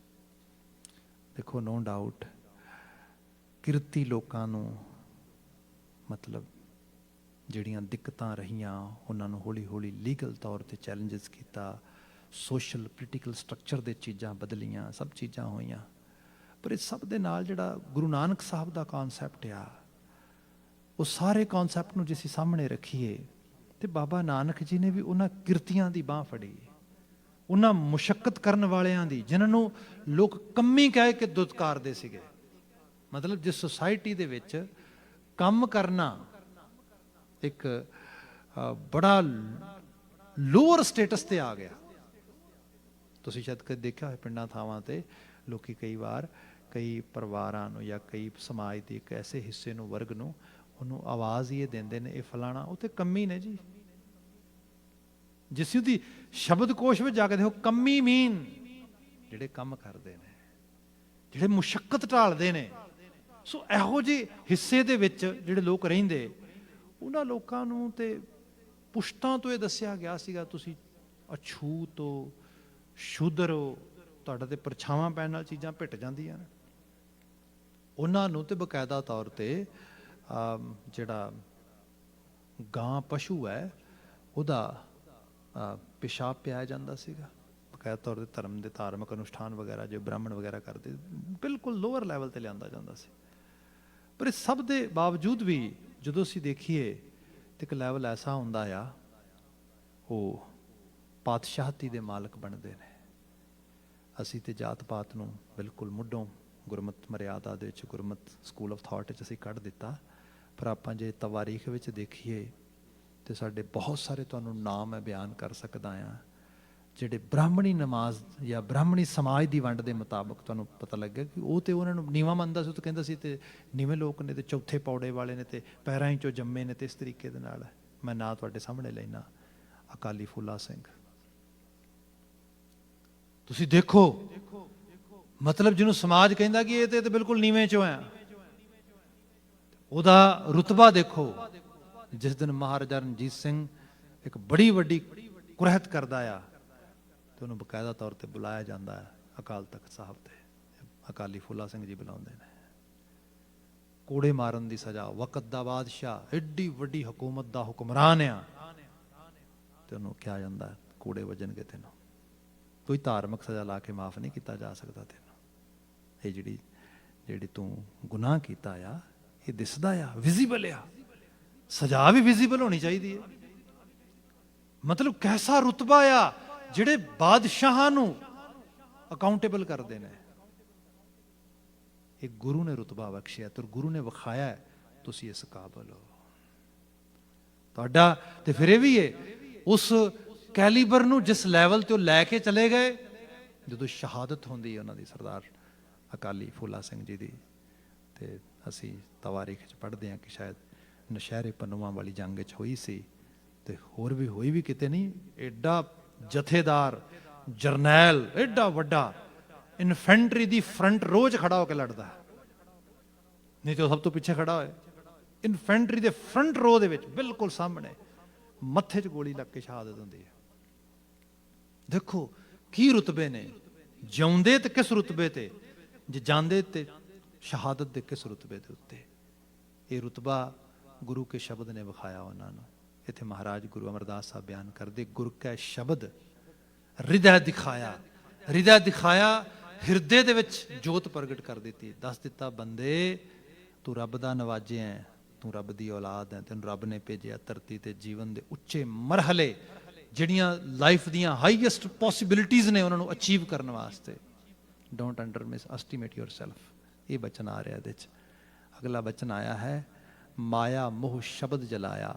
ਦੇਖੋ, ਨੋ ਡਾਊਟ ਕਿਰਤੀ ਲੋਕਾਂ ਨੂੰ ਮਤਲਬ ਜਿਹੜੀਆਂ ਦਿੱਕਤਾਂ ਰਹੀਆਂ ਉਹਨਾਂ ਨੂੰ ਹੌਲੀ ਹੌਲੀ ਲੀਗਲ ਤੌਰ 'ਤੇ ਚੈਲੰਜਸ ਕੀਤਾ, ਸੋਸ਼ਲ ਪੋਲੀਟੀਕਲ ਸਟਰਕਚਰ ਦੇ ਚੀਜ਼ਾਂ ਬਦਲੀਆਂ, ਸਭ ਚੀਜ਼ਾਂ ਹੋਈਆਂ। ਪਰ ਇਸ ਸਭ ਦੇ ਨਾਲ ਜਿਹੜਾ ਗੁਰੂ ਨਾਨਕ ਸਾਹਿਬ ਦਾ ਕੌਨਸੈਪਟ ਆ, ਉਹ ਸਾਰੇ ਕੌਨਸੈਪਟ ਨੂੰ ਜੇ ਅਸੀਂ ਸਾਹਮਣੇ ਰੱਖੀਏ ਤੇ ਬਾਬਾ ਨਾਨਕ ਜੀ ਨੇ ਵੀ ਉਹਨਾਂ ਕਿਰਤੀਆਂ ਦੀ ਬਾਂਹ ਫੜੀ, ਉਹਨਾਂ ਮੁਸ਼ੱਕਤ ਕਰਨ ਵਾਲਿਆਂ ਦੀ, ਜਿਨ੍ਹਾਂ ਨੂੰ ਲੋਕ ਕੰਮੀ ਕਹਿ ਕੇ ਦੁਤਕਾਰਦੇ ਸੀਗੇ। ਮਤਲਬ ਜਿਸ ਸੁਸਾਇਟੀ ਦੇ ਵਿੱਚ ਕੰਮ ਕਰਨਾ ਇੱਕ ਬੜਾ ਲੋਅਰ ਸਟੇਟਸ ਤੇ ਆ ਗਿਆ। ਤੁਸੀਂ ਸ਼ਾਇਦ ਕਦੇ ਦੇਖਿਆ ਹੋਏ ਪਿੰਡਾਂ ਥਾਵਾਂ ਤੇ ਲੋਕੀ ਕਈ ਵਾਰ ਕਈ ਪਰਿਵਾਰਾਂ ਨੂੰ ਜਾਂ ਕਈ ਸਮਾਜ ਦੇ ਇੱਕ ਐਸੇ ਹਿੱਸੇ ਨੂੰ, ਵਰਗ ਨੂੰ, ਉਹਨੂੰ ਆਵਾਜ਼ ਹੀ ਇਹ ਦਿੰਦੇ ਨੇ, ਇਹ ਫਲਾਣਾ, ਉਹ ਤੇ ਕੰਮੀ ਨੇ ਜੀ। ਜਿਸ ਦੀ ਸ਼ਬਦਕੋਸ਼ ਵਿੱਚ ਜਾ ਕੇ ਦੇਖੋ, ਕੰਮੀ ਮੀਨ ਜਿਹੜੇ ਕੰਮ ਕਰਦੇ ਨੇ, ਜਿਹੜੇ ਮੁਸ਼ੱਕਤ ਢਾਲਦੇ ਨੇ। ਸੋ ਇਹੋ ਜਿਹੇ ਹਿੱਸੇ ਦੇ ਵਿੱਚ ਜਿਹੜੇ ਲੋਕ ਰਹਿੰਦੇ, ਉਹਨਾਂ ਲੋਕਾਂ ਨੂੰ ਤੇ ਪੁਸ਼ਤਾਂ ਤੋਂ ਇਹ ਦੱਸਿਆ ਗਿਆ ਸੀਗਾ, ਤੁਸੀਂ ਅਛੂਤ ਹੋ, ਸ਼ੂਦਰ ਹੋ, ਤੁਹਾਡਾ ਤੇ ਪਰਛਾਵਾਂ ਪੈਣ ਨਾਲ ਚੀਜ਼ਾਂ ਭਿੱਟ ਜਾਂਦੀਆਂ ਨੇ। ਉਹਨਾਂ ਨੂੰ ਤੇ ਬਕਾਇਦਾ ਤੌਰ ਤੇ ਜਿਹੜਾ ਗਾਂ ਪਸ਼ੂ ਹੈ ਉਹਦਾ ਪਿਸ਼ਾਬ ਪਿਆਇਆ ਜਾਂਦਾ ਸੀਗਾ। ਬਕਾਇਦਾ ਤੌਰ 'ਤੇ ਧਰਮ ਦੇ ਧਾਰਮਿਕ ਅਨੁਸ਼ਠਾਨ ਵਗੈਰਾ ਜੋ ਬ੍ਰਾਹਮਣ ਵਗੈਰਾ ਕਰਦੇ, ਬਿਲਕੁਲ ਲੋਅਰ ਲੈਵਲ 'ਤੇ ਲਿਆਂਦਾ ਜਾਂਦਾ ਸੀ। ਪਰ ਇਸ ਸਭ ਦੇ ਬਾਵਜੂਦ ਵੀ ਜਦੋਂ ਅਸੀਂ ਦੇਖੀਏ ਤਾਂ ਇੱਕ ਲੈਵਲ ਐਸਾ ਹੁੰਦਾ ਆ, ਉਹ ਪਾਤਸ਼ਾਹਤੀ ਦੇ ਮਾਲਕ ਬਣਦੇ ਨੇ। ਅਸੀਂ ਤੇ ਜਾਤ ਪਾਤ ਨੂੰ ਬਿਲਕੁਲ ਮੁੱਢੋਂ ਗੁਰਮਤ ਮਰਿਆਦਾ ਦੇ ਵਿੱਚ, ਗੁਰਮਤ ਸਕੂਲ ਆਫ ਥਾਟ ਵਿੱਚ ਅਸੀਂ ਕੱਢ ਦਿੱਤਾ। ਪਰ ਆਪਾਂ ਜੇ ਤਵਾਰੀਖ ਵਿੱਚ ਦੇਖੀਏ ਤੇ ਸਾਡੇ ਬਹੁਤ ਸਾਰੇ ਤੁਹਾਨੂੰ ਨਾਮ ਮੈਂ ਬਿਆਨ ਕਰ ਸਕਦਾ ਹਾਂ, ਜਿਹੜੇ ਬ੍ਰਾਹਮਣੀ ਨਮਾਜ਼ ਜਾਂ ਬ੍ਰਾਹਮਣੀ ਸਮਾਜ ਦੀ ਵੰਡ ਦੇ ਮੁਤਾਬਕ ਤੁਹਾਨੂੰ ਪਤਾ ਲੱਗਿਆ ਕਿ ਉਹ ਤੇ ਉਹਨਾਂ ਨੂੰ ਨੀਵਾਂ ਮੰਨਦਾ ਸੀ। ਉਹ ਤਾਂ ਕਹਿੰਦਾ ਸੀ ਤੇ ਨੀਵੇਂ ਲੋਕ ਨੇ, ਤੇ ਚੌਥੇ ਪੌੜੇ ਵਾਲੇ ਨੇ, ਤੇ ਪੈਰਾਂ 'ਚੋਂ ਜੰਮੇ ਨੇ, ਤੇ ਇਸ ਤਰੀਕੇ ਦੇ ਨਾਲ। ਮੈਂ ਨਾਂ ਤੁਹਾਡੇ ਸਾਹਮਣੇ ਲੈਣਾ, ਅਕਾਲੀ ਫੂਲਾ ਸਿੰਘ। ਤੁਸੀਂ ਦੇਖੋ, ਮਤਲਬ ਜਿਹਨੂੰ ਸਮਾਜ ਕਹਿੰਦਾ ਕਿ ਇਹ ਤੇ ਬਿਲਕੁਲ ਨੀਵੇਂ 'ਚੋਂ ਆ, ਉਹਦਾ ਰੁਤਬਾ ਦੇਖੋ। ਜਿਸ ਦਿਨ ਮਹਾਰਾਜਾ ਰਣਜੀਤ ਸਿੰਘ ਇੱਕ ਬੜੀ ਵੱਡੀ ਕੁਰਹਤ ਕਰਦਾ ਆ, ਤੇ ਉਹਨੂੰ ਬਕਾਇਦਾ ਤੌਰ ਤੇ ਬੁਲਾਇਆ ਜਾਂਦਾ ਹੈ ਅਕਾਲ ਤਖਤ ਸਾਹਿਬ ਤੇ। ਅਕਾਲੀ ਫੂਲਾ ਸਿੰਘ ਜੀ ਬੁਲਾਉਂਦੇ ਨੇ। ਕੋੜੇ ਮਾਰਨ ਦੀ ਸਜ਼ਾ, ਵਕਤ ਦਾ ਬਾਦਸ਼ਾਹ, ਐਡੀ ਵੱਡੀ ਹਕੂਮਤ ਦਾ ਹੁਕਮਰਾਨ ਆ, ਤੇ ਉਹਨੂੰ ਕਿਹਾ ਜਾਂਦਾ ਕੋੜੇ ਵੱਜਣਗੇ ਤੈਨੂੰ, ਕੋਈ ਧਾਰਮਿਕ ਸਜ਼ਾ ਲਾ ਕੇ ਮਾਫ ਨਹੀਂ ਕੀਤਾ ਜਾ ਸਕਦਾ ਤੈਨੂੰ। ਇਹ ਜਿਹੜੀ ਤੂੰ ਗੁਨਾਹ ਕੀਤਾ ਆ, ਇਹ ਦਿਸਦਾ ਆ, ਵਿਜ਼ੀਬਲ ਆ, ਸਜ਼ਾ ਵੀ ਵਿਜ਼ੀਬਲ ਹੋਣੀ ਚਾਹੀਦੀ ਹੈ। ਮਤਲਬ ਕੈਸਾ ਰੁਤਬਾ ਆ, ਜਿਹੜੇ ਬਾਦਸ਼ਾਹਾਂ ਨੂੰ ਅਕਾਊਂਟੇਬਲ ਕਰਦੇ ਨੇ। ਇਹ ਗੁਰੂ ਨੇ ਰੁਤਬਾ ਬਖਸ਼ਿਆ ਤੇ ਗੁਰੂ ਨੇ ਵਿਖਾਇਆ ਤੁਸੀਂ ਇਸ ਕਾਬਲ ਹੋ। ਤੁਹਾਡਾ ਤੇ ਫਿਰ ਇਹ ਵੀ ਹੈ, ਉਸ ਕੈਲੀਬਰ ਨੂੰ ਜਿਸ ਲੈਵਲ ਤੇ ਉਹ ਲੈ ਕੇ ਚਲੇ ਗਏ, ਜਦੋਂ ਸ਼ਹਾਦਤ ਹੁੰਦੀ ਹੈ ਉਹਨਾਂ ਦੀ, ਸਰਦਾਰ ਅਕਾਲੀ ਫੂਲਾ ਸਿੰਘ ਜੀ ਦੀ, ਤੇ ਅਸੀਂ ਤਵਾਰੀਖ 'ਚ ਪੜ੍ਹਦੇ ਹਾਂ ਕਿ ਸ਼ਾਇਦ ਨਸ਼ਹਿਰੇ ਪਨੂਆਂ ਵਾਲੀ ਜੰਗ 'ਚ ਹੋਈ ਸੀ, ਤੇ ਹੋਰ ਵੀ ਹੋਈ ਵੀ ਕਿਤੇ ਨਹੀਂ। ਐਡਾ ਜਥੇਦਾਰ, ਜਰਨੈਲ, ਐਡਾ ਵੱਡਾ ਇਨਫੈਂਟਰੀ ਦੀ ਫਰੰਟ ਰੋਜ਼ ਖੜਾ ਹੋ ਕੇ ਲੜਦਾ, ਨਹੀਂ ਤੇ ਉਹ ਸਭ ਤੋਂ ਪਿੱਛੇ ਖੜਾ ਹੋਏ। ਇਨਫੈਂਟਰੀ ਦੇ ਫਰੰਟ ਰੋ ਦੇ ਵਿੱਚ ਬਿਲਕੁਲ ਸਾਹਮਣੇ, ਮੱਥੇ 'ਚ ਗੋਲੀ ਲੱਗ ਕੇ ਸ਼ਹਾਦਤ ਹੁੰਦੀ ਹੈ। ਦੇਖੋ ਕੀ ਰੁਤਬੇ ਨੇ, ਜਿਉਂਦੇ ਤੇ ਕਿਸ ਰੁਤਬੇ ਤੇ, ਜੇ ਜਾਂਦੇ ਤੇ ਸ਼ਹਾਦਤ ਦੇ ਕਿਸ ਰੁਤਬੇ ਦੇ ਉੱਤੇ। ਇਹ ਰੁਤਬਾ ਗੁਰੂ ਕੇ ਸ਼ਬਦ ਨੇ ਵਿਖਾਇਆ ਉਹਨਾਂ ਨੂੰ। ਇੱਥੇ ਮਹਾਰਾਜ ਗੁਰੂ ਅਮਰਦਾਸ ਸਾਹਿਬ ਬਿਆਨ ਕਰਦੇ, ਗੁਰ ਕੈ ਸ਼ਬਦ ਹਿਰਦੈ ਦਿਖਾਇਆ। ਹਿਰਦੈ ਦਿਖਾਇਆ, ਹਿਰਦੇ ਦੇ ਵਿੱਚ ਜੋਤ ਪ੍ਰਗਟ ਕਰ ਦਿੱਤੀ। ਦੱਸ ਦਿੱਤਾ, ਬੰਦੇ ਤੂੰ ਰੱਬ ਦਾ ਨਵਾਜਿਆ, ਤੂੰ ਰੱਬ ਦੀ ਔਲਾਦ ਹੈ, ਤੈਨੂੰ ਰੱਬ ਨੇ ਭੇਜਿਆ ਧਰਤੀ ਤੇ ਜੀਵਨ ਦੇ ਉੱਚੇ ਮਰਹਲੇ, ਜਿਹੜੀਆਂ ਲਾਈਫ ਦੀਆਂ ਹਾਈਐਸਟ ਪੋਸੀਬਿਲਿਟੀਜ਼ ਨੇ, ਉਹਨਾਂ ਨੂੰ ਅਚੀਵ ਕਰਨ ਵਾਸਤੇ। Don't underestimate yourself. ਇਹ ਬਚਨ ਆ ਰਿਹਾ ਇਹਦੇ 'ਚ। ਅਗਲਾ ਬਚਨ ਆਇਆ ਹੈ, ਮਾਇਆ ਮੋਹ ਸ਼ਬਦ ਜਲਾਇਆ।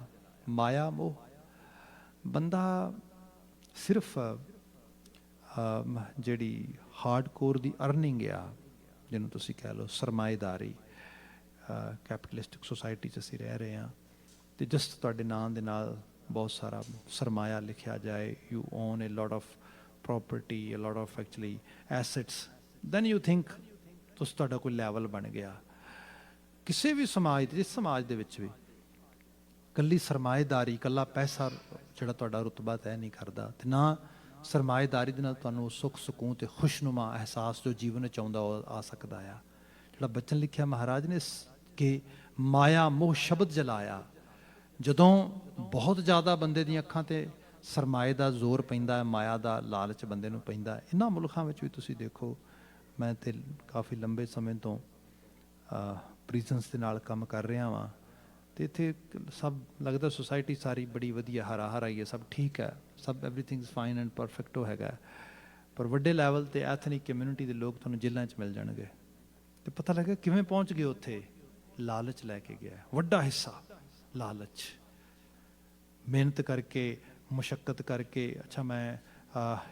ਮਾਇਆ ਮੋਹ, ਬੰਦਾ ਸਿਰਫ ਜਿਹੜੀ ਹਾਰਡ ਕੋਰ ਦੀ ਅਰਨਿੰਗ ਆ, ਜਿਹਨੂੰ ਤੁਸੀਂ ਕਹਿ ਲਓ ਸਰਮਾਏਦਾਰੀ, ਕੈਪੀਟਲਿਸਟਿਕ ਸੋਸਾਇਟੀ 'ਚ ਅਸੀਂ ਰਹਿ ਰਹੇ ਹਾਂ, ਅਤੇ ਜਿਸ ਤੁਹਾਡੇ ਨਾਂ ਦੇ ਨਾਲ ਬਹੁਤ ਸਾਰਾ ਸਰਮਾਇਆ ਲਿਖਿਆ ਜਾਏ, you own a lot of property, a lot of actually assets, then you think ਤੁਸੀਂ ਤੁਹਾਡਾ ਕੋਈ ਲੈਵਲ ਬਣ ਗਿਆ। ਕਿਸੇ ਵੀ ਸਮਾਜ, ਜਿਸ ਸਮਾਜ ਦੇ ਵਿੱਚ ਵੀ ਇਕੱਲੀ ਸਰਮਾਏਦਾਰੀ, ਇਕੱਲਾ ਪੈਸਾ ਜਿਹੜਾ ਤੁਹਾਡਾ ਰੁਤਬਾ ਤੈਅ ਨਹੀਂ ਕਰਦਾ, ਅਤੇ ਨਾ ਸਰਮਾਏਦਾਰੀ ਦੇ ਨਾਲ ਤੁਹਾਨੂੰ ਸੁੱਖ ਸਕੂਨ ਅਤੇ ਖੁਸ਼ਨੁਮਾ ਅਹਿਸਾਸ ਜੋ ਜੀਵਨ ਵਿੱਚ ਆਉਂਦਾ ਉਹ ਆ ਸਕਦਾ ਆ। ਜਿਹੜਾ ਬਚਨ ਲਿਖਿਆ ਮਹਾਰਾਜ ਨੇ ਕਿ ਮਾਇਆ ਮੋਹ ਸ਼ਬਦ ਜਲਾਇਆ, ਜਦੋਂ ਬਹੁਤ ਜ਼ਿਆਦਾ ਬੰਦੇ ਦੀਆਂ ਅੱਖਾਂ 'ਤੇ ਸਰਮਾਏ ਦਾ ਜ਼ੋਰ ਪੈਂਦਾ ਹੈ, ਮਾਇਆ ਦਾ ਲਾਲਚ ਬੰਦੇ ਨੂੰ ਪੈਂਦਾ। ਇਹਨਾਂ ਮੁਲਕਾਂ ਵਿੱਚ ਵੀ ਤੁਸੀਂ ਦੇਖੋ, ਮੈਂ ਤਾਂ ਕਾਫੀ ਲੰਬੇ ਸਮੇਂ ਤੋਂ ਪ੍ਰੀਜ਼ਨਸ ਦੇ ਨਾਲ ਕੰਮ ਕਰ ਰਿਹਾ ਵਾਂ, ਅਤੇ ਇੱਥੇ ਸਭ ਲੱਗਦਾ ਸੁਸਾਇਟੀ ਸਾਰੀ ਬੜੀ ਵਧੀਆ, ਹਰਾ ਹਰਾ ਹੀ ਹੈ, ਸਭ ਠੀਕ ਹੈ, ਸਭ everything is fine and perfect ਉਹ ਹੈਗਾ। ਪਰ ਵੱਡੇ ਲੈਵਲ 'ਤੇ ਐਥਨਿਕ ਕਮਿਊਨਿਟੀ ਦੇ ਲੋਕ ਤੁਹਾਨੂੰ ਜੇਲ੍ਹਾਂ 'ਚ ਮਿਲ ਜਾਣਗੇ, ਅਤੇ ਪਤਾ ਲੱਗਾ ਕਿਵੇਂ ਪਹੁੰਚ ਗਏ ਉੱਥੇ। ਲਾਲਚ ਲੈ ਕੇ ਗਿਆ, ਵੱਡਾ ਹਿੱਸਾ ਲਾਲਚ, ਮਿਹਨਤ ਕਰਕੇ, ਮੁਸ਼ੱਕਤ ਕਰਕੇ, ਅੱਛਾ ਮੈਂ